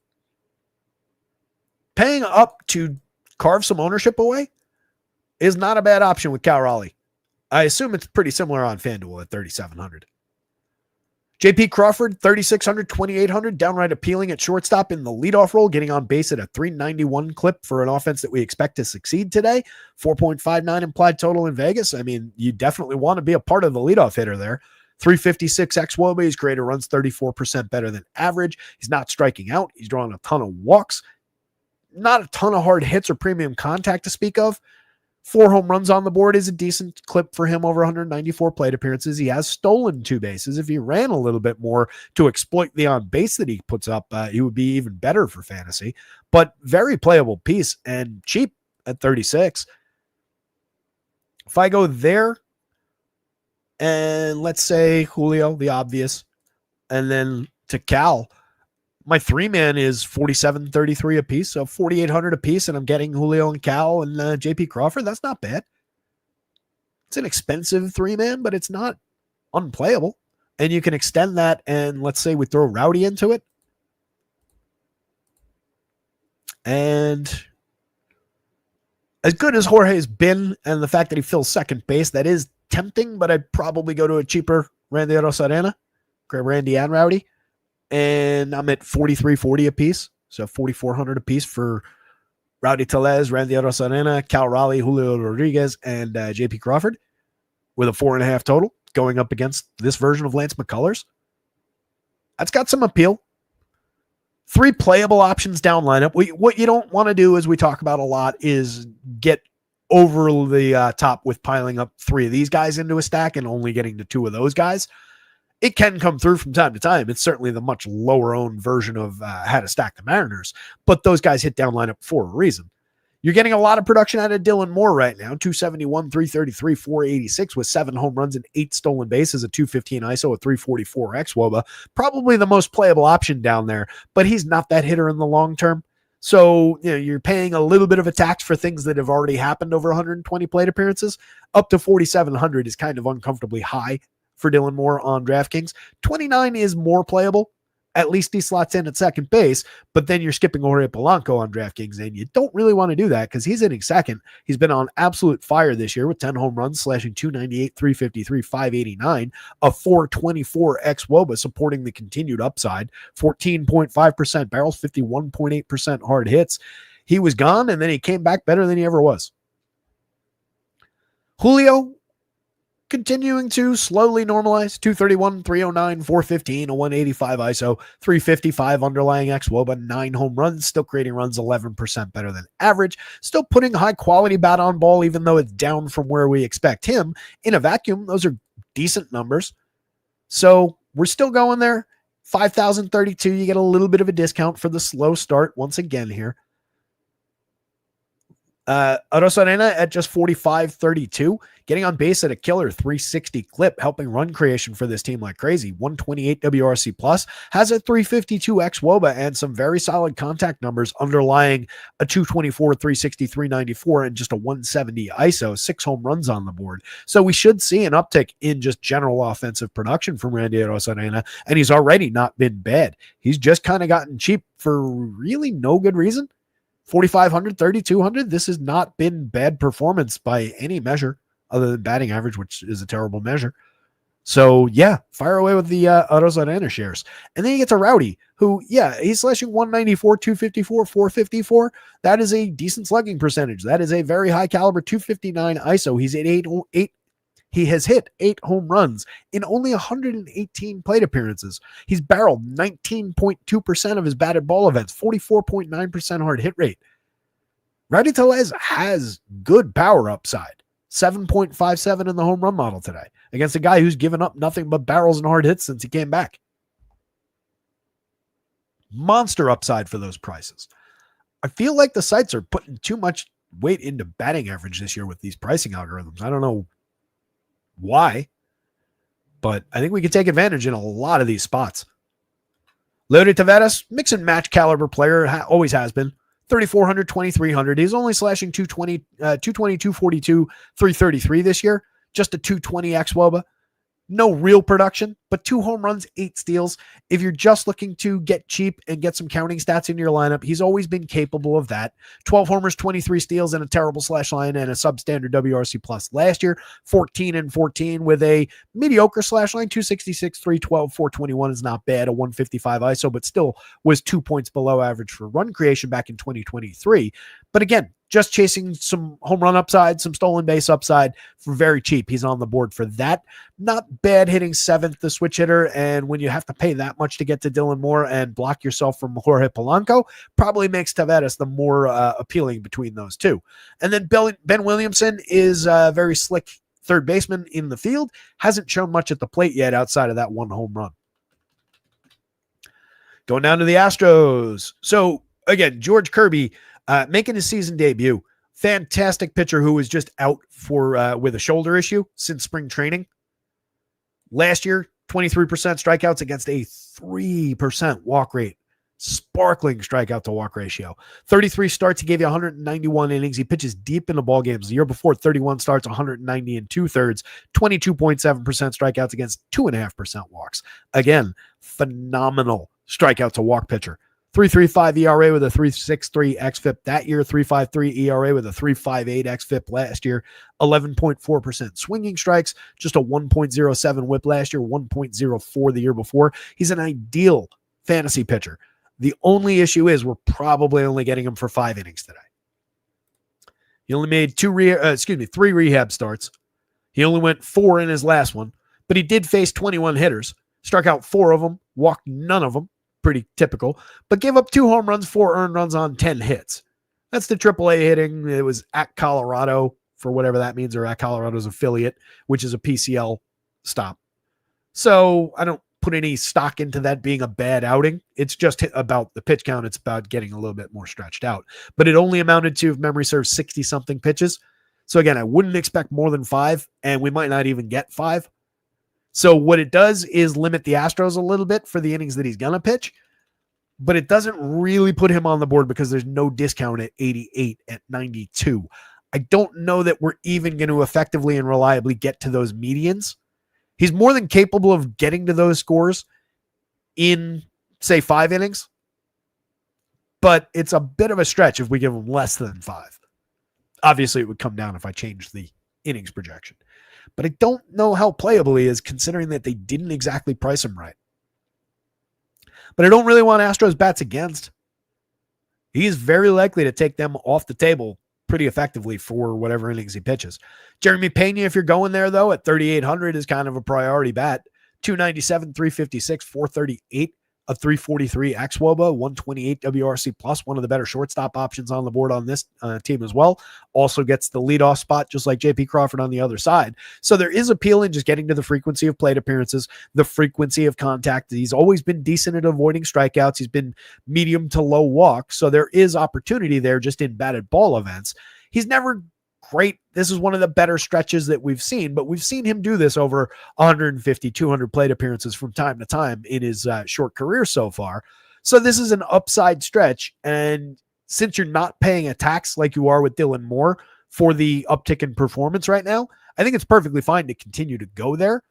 Paying up to carve some ownership away is not a bad option with Cal Raleigh. I assume it's pretty similar on FanDuel at 3,700. JP Crawford, 3,600, 2,800, downright appealing at shortstop in the leadoff role, getting on base at a 391 clip for an offense that we expect to succeed today. 4.59 implied total in Vegas. I mean, you definitely want to be a part of the leadoff hitter there. 356 xWOBA. His creator runs 34% better than average. He's not striking out. He's drawing a ton of walks. Not a ton of hard hits or premium contact to speak of. 4 home runs on the board is a decent clip for him over 194 plate appearances. He has stolen 2 bases. If he ran a little bit more to exploit the on base that he puts up, he would be even better for fantasy. But very playable piece and cheap at 36. If I go there and let's say Julio, the obvious, and then to Cal, my 3-man is 47.33 a piece, so 4,800 a piece, and I'm getting Julio and Cal and JP Crawford. That's not bad. It's an expensive 3-man, but it's not unplayable. And you can extend that, and let's say we throw Rowdy into it. And as good as Jorge has been, and the fact that he fills second base, that is tempting, but I'd probably go to a cheaper Randy Arozarena, grab Randy and Rowdy. And I'm at 43.40 a piece. So 4,400 a piece for Rowdy Tellez, Randy Arozarena, Cal Raleigh, Julio Rodriguez, and JP Crawford with a 4.5 total going up against this version of Lance McCullers. That's got some appeal. 3 playable options down lineup. What you don't want to do, as we talk about a lot, is get over the top with piling up 3 of these guys into a stack and only getting to 2 of those guys. It can come through from time to time. It's certainly the much lower owned version of how to stack the Mariners, but those guys hit down lineup for a reason. You're getting a lot of production out of Dylan Moore right now. 271, 333, 486 with 7 home runs and 8 stolen bases, a 215 ISO, a 344 xWOBA. Probably the most playable option down there, but he's not that hitter in the long term. So, you're paying a little bit of a tax for things that have already happened over 120 plate appearances. Up to 4,700 is kind of uncomfortably high for Dylan Moore on DraftKings. 29 is more playable. At least he slots in at second base, but then you're skipping Jorge Polanco on DraftKings, and you don't really want to do that because he's hitting second. He's been on absolute fire this year with 10 home runs, slashing 298, 353, 589, a 424 xWOBA supporting the continued upside, 14.5% barrels, 51.8% hard hits. He was gone, and then he came back better than he ever was. Julio, continuing to slowly normalize. 231, 309, 415, a 185 ISO, 355 underlying xWOBA, 9 home runs, still creating runs 11% better than average, still putting high quality bat on ball, even though it's down from where we expect him. In a vacuum, those are decent numbers. So we're still going there. 5,032, you get a little bit of a discount for the slow start once again here. Arozarena at just 45.32, getting on base at a killer 360 clip, helping run creation for this team like crazy. 128 WRC plus, has a 352 xWOBA and some very solid contact numbers underlying a 224, 360, 394, and just a 170 ISO, 6 home runs on the board. So we should see an uptick in just general offensive production from Randy Arozarena, and he's already not been bad. He's just kind of gotten cheap for really no good reason. 4,500, 3,200. This has not been bad performance by any measure other than batting average, which is a terrible measure. So, yeah, fire away with the Arozarena shares. And then you get to Rowdy, who, he's slashing 194, 254, 454. That is a decent slugging percentage. That is a very high caliber 259 ISO. He's at 8. He has hit 8 home runs in only 118 plate appearances. He's barreled 19.2% of his batted ball events, 44.9% hard hit rate. Rowdy Tellez has good power upside. 7.57 in the home run model today against a guy who's given up nothing but barrels and hard hits since he came back. Monster upside for those prices. I feel like the sites are putting too much weight into batting average this year with these pricing algorithms. I don't know why, but I think we can take advantage in a lot of these spots. Leody Taveras, mix and match caliber player, always has been. 3,400, 2,300. He's only slashing 220, 242, 333 this year. Just a 220 xWOBA. No real production, but 2 home runs, 8 steals. If you're just looking to get cheap and get some counting stats in your lineup, he's always been capable of that. 12 homers, 23 steals, and a terrible slash line and a substandard WRC plus last year. 14 and 14 with a mediocre slash line. 266, 312, 421 is not bad. A 155 ISO, but still was 2 points below average for run creation back in 2023. But again, just chasing some home run upside, some stolen base upside for very cheap. He's on the board for that. Not bad hitting 7th, the switch hitter. And when you have to pay that much to get to Dylan Moore and block yourself from Jorge Polanco, probably makes Taveras the more appealing between those two. And then Ben Williamson is a very slick third baseman in the field. Hasn't shown much at the plate yet outside of that 1 home run. Going down to the Astros. So again, George Kirby, making his season debut. Fantastic pitcher who was just out for with a shoulder issue since spring training. Last year, 23% strikeouts against a 3% walk rate. Sparkling strikeout to walk ratio. 33 starts, he gave you 191 innings. He pitches deep into ball games. The year before, 31 starts, 190 and 2/3, 22.7% strikeouts against 2.5% walks. Again, phenomenal strikeout to walk pitcher. 3.35 ERA with a 3.63 xFIP that year, 3.53 ERA with a 3.58 xFIP last year, 11.4% swinging strikes, just a 1.07 whip last year, 1.04 the year before. He's an ideal fantasy pitcher. The only issue is we're probably only getting him for 5 innings today. He only made 3 rehab starts. He only went 4 in his last one, but he did face 21 hitters, struck out 4 of them, walked none of them. Pretty typical, but gave up 2 home runs, 4 earned runs on 10 hits. That's the AAA hitting. It was at Colorado for whatever that means, or at Colorado's affiliate, which is a PCL stop. So I don't put any stock into that being a bad outing. It's just about the pitch count. It's about getting a little bit more stretched out, but it only amounted to, if memory serves, 60 something pitches. So again, I wouldn't expect more than 5, and we might not even get 5. So what it does is limit the Astros a little bit for the innings that he's going to pitch, but it doesn't really put him on the board because there's no discount at 88, at 92. I don't know that we're even going to effectively and reliably get to those medians. He's more than capable of getting to those scores in, say, 5 innings, but it's a bit of a stretch if we give him less than 5. Obviously, it would come down if I changed the innings projection. But I don't know how playable he is, considering that they didn't exactly price him right. But I don't really want Astros bats against. He's very likely to take them off the table pretty effectively for whatever innings he pitches. Jeremy Pena, if you're going there, though, at 3,800 is kind of a priority bat. 297, 356, 438, a 343 xWOBA, 128 WRC plus, one of the better shortstop options on the board on this team as well. Also gets the leadoff spot, just like JP Crawford on the other side. So there is appeal in just getting to the frequency of plate appearances, the frequency of contact. He's always been decent at avoiding strikeouts. He's been medium to low walk. So there is opportunity there just in batted ball events. He's never great. This is one of the better stretches that we've seen, but we've seen him do this over 150, 200 plate appearances from time to time in his short career so far. So this is an upside stretch. And since you're not paying a tax like you are with Dylan Moore for the uptick in performance right now, I think it's perfectly fine to continue to go there,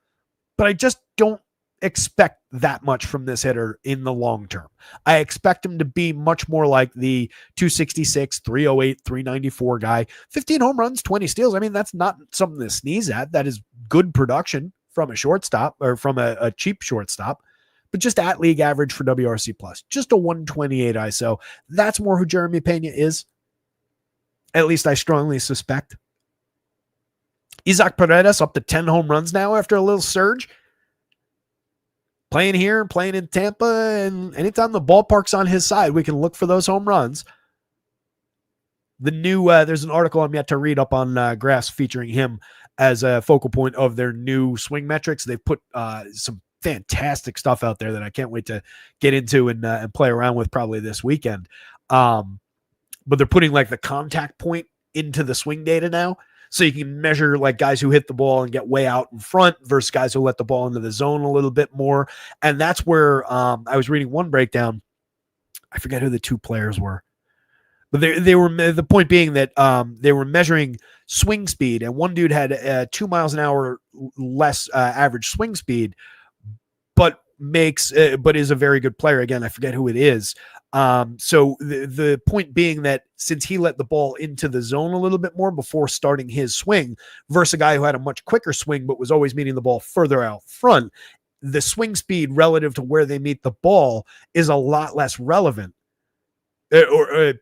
but I just don't expect that much from this hitter in the long term. I expect him to be much more like the 266, 308, 394 guy. 15 home runs, 20 steals. I mean, that's not something to sneeze at. That is good production from a shortstop, or from a cheap shortstop, but just at league average for WRC plus. Just a 128 ISO. That's more who Jeremy Pena is. At least I strongly suspect. Isaac Paredes up to 10 home runs now after a little surge. Playing here, playing in Tampa, and anytime the ballpark's on his side, we can look for those home runs. The new, there's an article I'm yet to read up on Grass featuring him as a focal point of their new swing metrics. They've put some fantastic stuff out there that I can't wait to get into and play around with probably this weekend. But they're putting like the contact point into the swing data now. So you can measure like guys who hit the ball and get way out in front versus guys who let the ball into the zone a little bit more. And that's where I was reading one breakdown. I forget who the two players were, but they were, the point being that they were measuring swing speed, and one dude had 2 miles an hour less average swing speed, but is a very good player. Again, I forget who it is. So the point being that since he let the ball into the zone a little bit more before starting his swing versus a guy who had a much quicker swing but was always meeting the ball further out front, the swing speed relative to where they meet the ball is a lot less relevant, or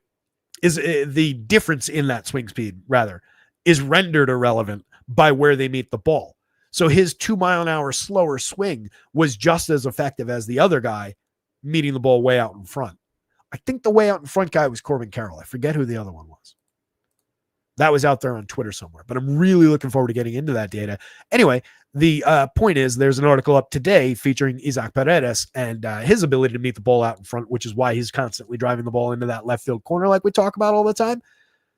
is the difference in that swing speed rather is rendered irrelevant by where they meet the ball. So his 2 mile an hour slower swing was just as effective as the other guy meeting the ball way out in front. I think the way out in front guy was Corbin Carroll. I forget who the other one was. That was out there on Twitter somewhere, but I'm really looking forward to getting into that data. Anyway, the point is there's an article up today featuring Isaac Paredes and his ability to meet the ball out in front, which is why he's constantly driving the ball into that left field corner like we talk about all the time.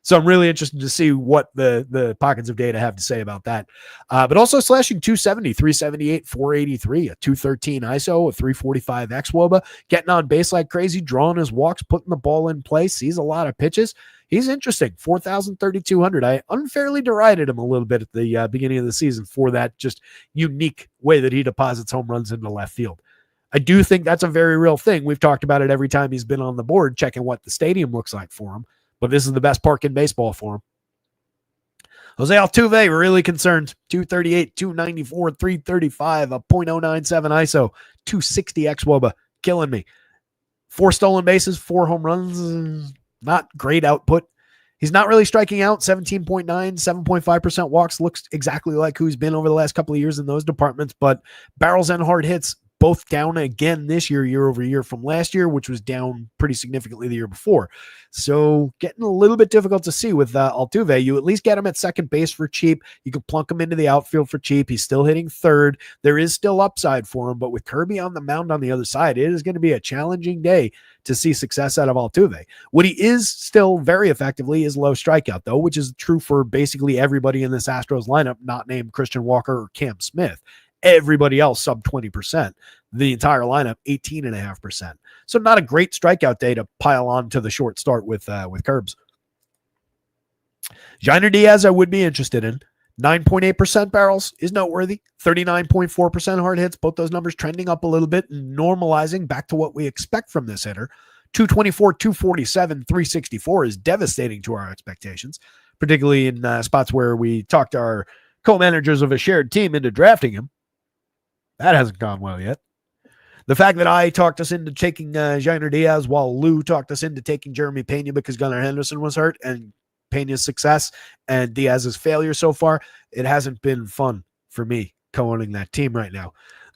So I'm really interested to see what the pockets of data have to say about that. But also slashing 270, 378, 483, a 213 ISO, a 345 xwOBA, getting on base like crazy, drawing his walks, putting the ball in play, sees a lot of pitches. He's interesting. 4,000, 3,200. I unfairly derided him a little bit at the beginning of the season for that just unique way that he deposits home runs into left field. I do think that's a very real thing. We've talked about it every time he's been on the board, checking what the stadium looks like for him. But this is the best park in baseball for him. Jose Altuve, really concerned. 238, 294, 335, a .097 ISO, 260 xwOBA, killing me. 4 stolen bases, 4 home runs, not great output. He's not really striking out. 17.9, 7.5% walks, looks exactly like who he's been over the last couple of years in those departments, but barrels and hard hits both down again this year over year from last year, which was down pretty significantly the year before. So getting a little bit difficult to see with Altuve. You at least get him at second base for cheap. You can plunk him into the outfield for cheap. He's still hitting third. There is still upside for him, but with Kirby on the mound on the other side, it is going to be a challenging day to see success out of Altuve. What he is still very effectively is low strikeout, though, which is true for basically everybody in this Astros lineup, not named Christian Walker or Cam Smith. Everybody else sub 20%. The entire lineup 18.5%. So not a great strikeout day to pile on to the short start with Curbs. Jainer Diaz I would be interested in. 9.8% barrels is noteworthy. 39.4% hard hits. Both those numbers trending up a little bit and normalizing back to what we expect from this hitter. 224, 247, 364 is devastating to our expectations, particularly in spots where we talked our co-managers of a shared team into drafting him. That hasn't gone well yet. The fact that I talked us into taking Jainer Diaz while Lou talked us into taking Jeremy Pena because Gunnar Henderson was hurt, and Pena's success and Diaz's failure so far, it hasn't been fun for me co-owning that team right now.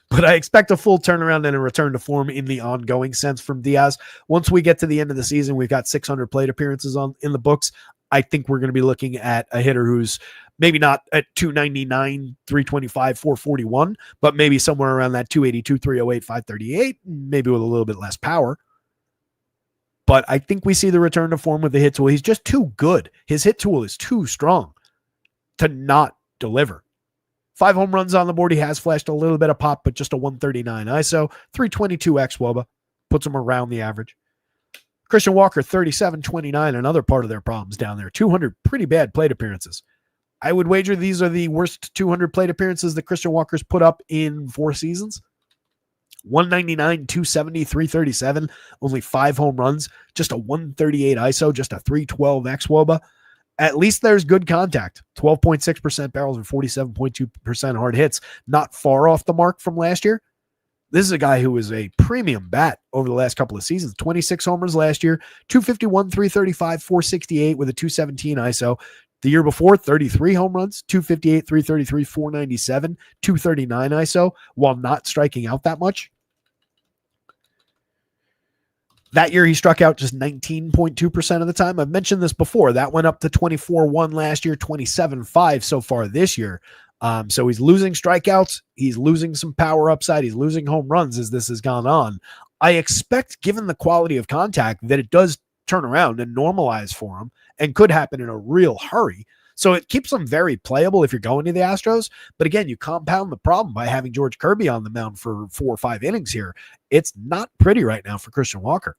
But I expect a full turnaround and a return to form in the ongoing sense from Diaz. Once we get to the end of the season, we've got 600 plate appearances in the books. I think we're going to be looking at a hitter who's maybe not at 299, 325, 441, but maybe somewhere around that 282, 308, 538, maybe with a little bit less power. But I think we see the return to form with the hit tool. He's just too good. His hit tool is too strong to not deliver. 5 home runs on the board. He has flashed a little bit of pop, but just a 139 ISO, 322 xwOBA, puts him around the average. Christian Walker, 37-29, another part of their problems down there. 200 pretty bad plate appearances. I would wager these are the worst 200 plate appearances that Christian Walker's put up in 4 seasons. 199, 270, 337, only 5 home runs, just a 138 ISO, just a 312 xwOBA. At least there's good contact. 12.6% barrels and 47.2% hard hits. Not far off the mark from last year. This is a guy who was a premium bat over the last couple of seasons. 26 homers last year, 251, 335, 468 with a 217 ISO. The year before, 33 home runs, 258, 333, 497, 239 ISO, while not striking out that much. That year, he struck out just 19.2% of the time. I've mentioned this before. That went up to 24-1 last year, 27-5 so far this year. So he's losing strikeouts. He's losing some power upside. He's losing home runs as this has gone on. I expect, given the quality of contact, that it does turn around and normalize for him and could happen in a real hurry. So it keeps them very playable if you're going to the Astros. But again, you compound the problem by having George Kirby on the mound for 4 or 5 innings here. It's not pretty right now for Christian Walker.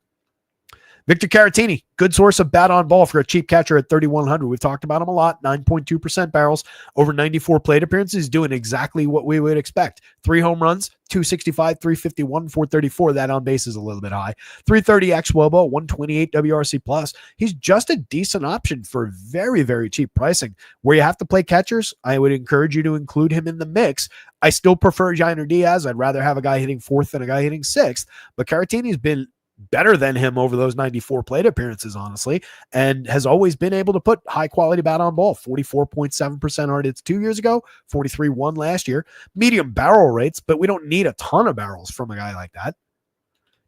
Victor Caratini, good source of bat on ball for a cheap catcher at 3,100. We've talked about him a lot. 9.2% barrels over 94 plate appearances, doing exactly what we would expect. 3 home runs, 265, 351, 434. That on base is a little bit high. 330 xWOBA, 128 WRC plus. He's just a decent option for very, very cheap pricing. Where you have to play catchers, I would encourage you to include him in the mix. I still prefer Jainer Diaz. I'd rather have a guy hitting 4th than a guy hitting 6th. But Caratini's been better than him over those 94 plate appearances, honestly, and has always been able to put high quality bat on ball. 44.7% hard hits 2 years ago, 43.1 last year. Medium barrel rates, but we don't need a ton of barrels from a guy like that.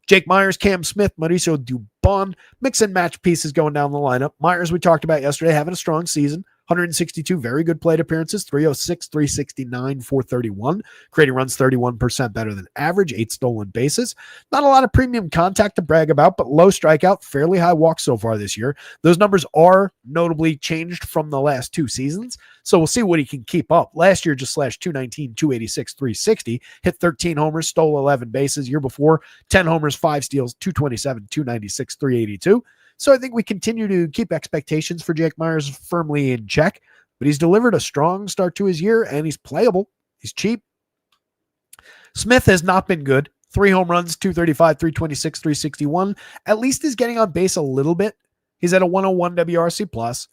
Jake Myers, Cam Smith, Mauricio Dubon, mix and match pieces going down the lineup. Myers, we talked about yesterday, having a strong season. 162 very good plate appearances, 306, 369, 431, creating runs 31% better than average, 8 stolen bases. Not a lot of premium contact to brag about, but low strikeout, fairly high walks so far this year. Those numbers are notably changed from the last 2 seasons, so we'll see what he can keep up. Last year just slashed 219, 286, 360, hit 13 homers, stole 11 bases. Year before, 10 homers, 5 steals, 227, 296, 382. So I think we continue to keep expectations for Jake Myers firmly in check, but he's delivered a strong start to his year, and he's playable. He's cheap. Smith has not been good. 3 home runs, 235, 326, 361. At least he's getting on base a little bit. He's at a 101 WRC plus,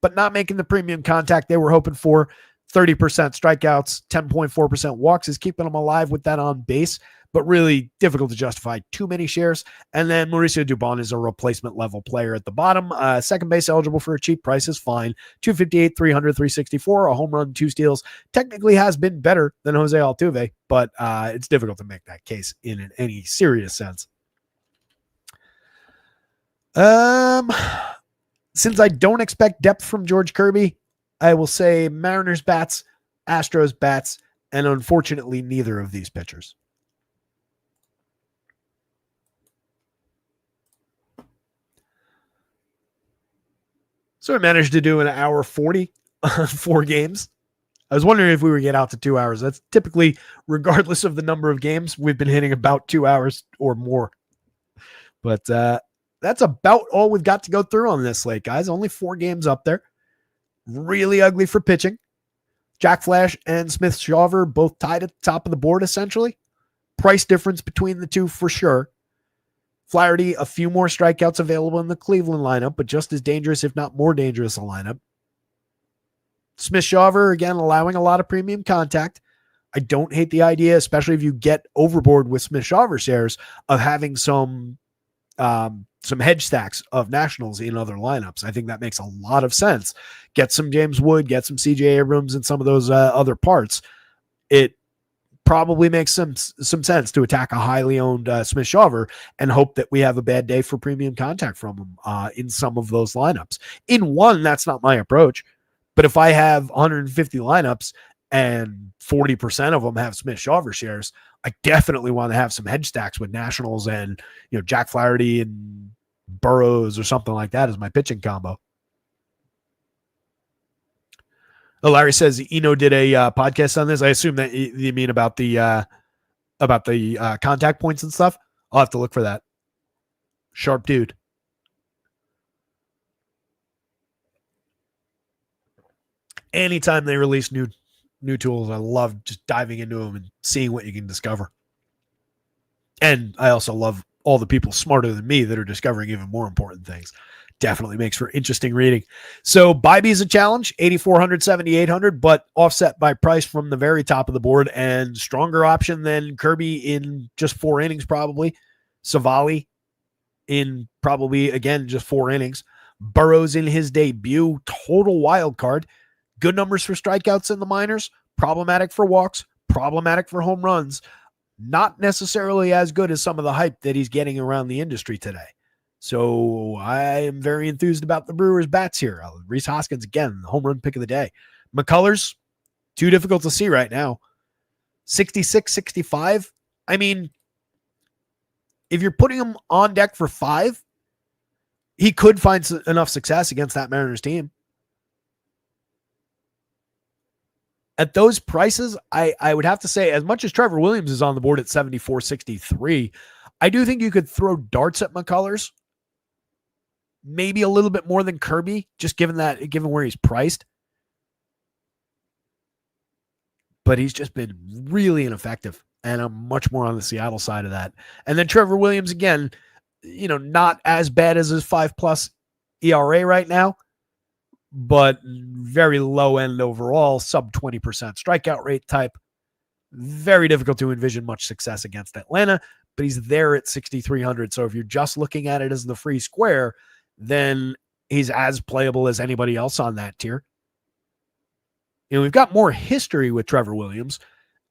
but not making the premium contact they were hoping for. 30% strikeouts, 10.4% walks is keeping him alive with that on base, but really difficult to justify too many shares. And then Mauricio Dubon is a replacement level player at the bottom. Second base eligible for a cheap price is fine. 258, 300, 364, a home run, 2 steals. Technically has been better than Jose Altuve, but it's difficult to make that case in any serious sense. Since I don't expect depth from George Kirby, I will say Mariners bats, Astros bats, and unfortunately neither of these pitchers. So I managed to do an hour 40 on 4 games. I was wondering if we would get out to 2 hours. That's typically, regardless of the number of games, we've been hitting about 2 hours or more. But that's about all we've got to go through on this slate, guys. Only 4 games up there. Really ugly for pitching. Jack Flash and Smith Shawver both tied at the top of the board, essentially. Price difference between the two for sure. Flaherty, a few more strikeouts available in the Cleveland lineup, but just as dangerous, if not more dangerous, a lineup. Smith Shawver, again, allowing a lot of premium contact. I don't hate the idea, especially if you get overboard with Smith Shawver shares, of having some hedge stacks of Nationals in other lineups. I think that makes a lot of sense. Get some James Wood, get some CJ Abrams and some of those other parts. It probably makes some sense to attack a highly owned Smith Shawver and hope that we have a bad day for premium contact from him in some of those lineups. In one, that's not my approach. But if I have 150 lineups and 40% of them have Smith Shawver shares, I definitely want to have some hedge stacks with Nationals and Jack Flaherty and Burrows or something like that as my pitching combo. Oh, Larry says Eno did a podcast on this. I assume that you mean about the contact points and stuff. I'll have to look for that. Sharp dude. Anytime they release new tools, I love just diving into them and seeing what you can discover. And I also love all the people smarter than me that are discovering even more important things. Definitely makes for interesting reading. So Bybee is a challenge, 8,400, 7,800, but offset by price from the very top of the board and stronger option than Kirby in just 4 innings probably. Savali in probably, again, just 4 innings. Burrows in his debut, total wild card. Good numbers for strikeouts in the minors, problematic for walks, problematic for home runs. not necessarily as good as some of the hype that he's getting around the industry today. So I am very enthused about the Brewers' bats here. Rhys Hoskins, again, the home run pick of the day. McCullers, too difficult to see right now. 66, 65. I mean, if you're putting him on deck for 5, he could find enough success against that Mariners team. At those prices, I would have to say, as much as Trevor Williams is on the board at 74, 63, I do think you could throw darts at McCullers. Maybe a little bit more than Kirby, just given where he's priced. But he's just been really ineffective. And I'm much more on the Seattle side of that. And then Trevor Williams, again, not as bad as his 5+ ERA right now, but very low end overall, sub 20% strikeout rate type. Very difficult to envision much success against Atlanta, but he's there at 6,300. So if you're just looking at it as the free square, then he's as playable as anybody else on that tier. We've got more history with Trevor Williams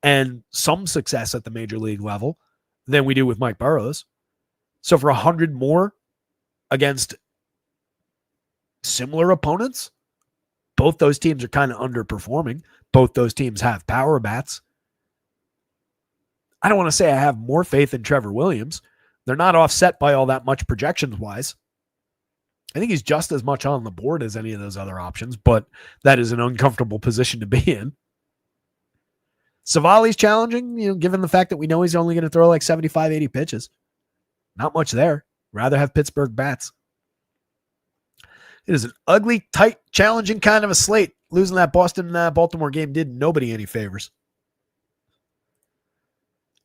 and some success at the major league level than we do with Mike Burrows. So for 100 more against similar opponents, both those teams are kind of underperforming. Both those teams have power bats. I don't want to say I have more faith in Trevor Williams. They're not offset by all that much projections-wise. I think he's just as much on the board as any of those other options, but that is an uncomfortable position to be in. Savali's challenging, given the fact that we know he's only going to throw like 75, 80 pitches. Not much there. Rather have Pittsburgh bats. It is an ugly, tight, challenging kind of a slate. Losing that Boston-Baltimore game did nobody any favors.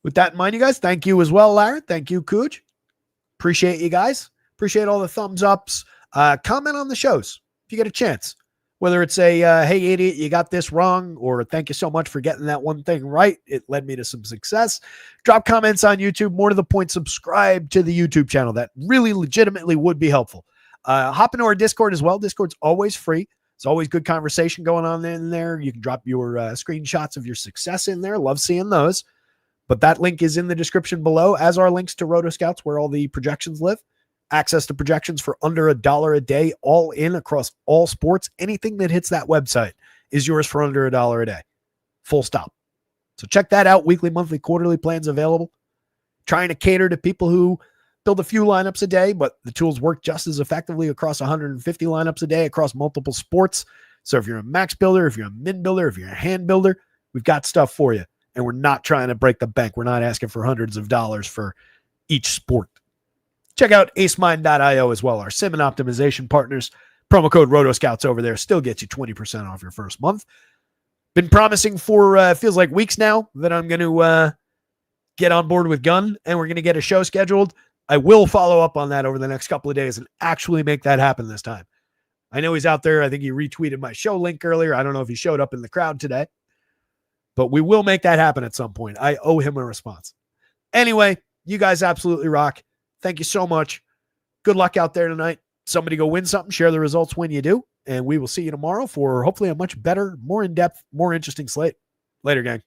With that in mind, you guys, thank you as well, Larry. Thank you, Cooch. Appreciate you guys. Appreciate all the thumbs ups. Comment on the shows if you get a chance. Whether it's a, hey, idiot, you got this wrong, or thank you so much for getting that one thing right. It led me to some success. Drop comments on YouTube. More to the point, subscribe to the YouTube channel. That really legitimately would be helpful. Hop into our Discord as well. Discord's always free. It's always good conversation going on in there. You can drop your screenshots of your success in there. Love seeing those. But that link is in the description below, as are links to rotoscouts where all the projections live. Access to projections for under $1 a day, all in across all sports. Anything that hits that website is yours for under $1 a day. Full stop. So check that out. Weekly, monthly, quarterly plans available. Trying to cater to people who build a few lineups a day, but the tools work just as effectively across 150 lineups a day across multiple sports. So if you're a max builder, if you're a min builder, if you're a hand builder, we've got stuff for you. And we're not trying to break the bank. We're not asking for hundreds of dollars for each sport. Check out acemind.io as well, our sim and optimization partners. Promo code rotoscouts over there still gets you 20% off your first month. Been promising for feels like weeks now that I'm going to get on board with Gunn and we're going to get a show scheduled. I will follow up on that over the next couple of days and actually make that happen this time. I know he's out there. I think he retweeted my show link earlier. I don't know if he showed up in the crowd today, but we will make that happen at some point. I owe him a response. Anyway, you guys absolutely rock. Thank you so much. Good luck out there tonight. Somebody go win something. Share the results when you do. And we will see you tomorrow for hopefully a much better, more in-depth, more interesting slate. Later, gang.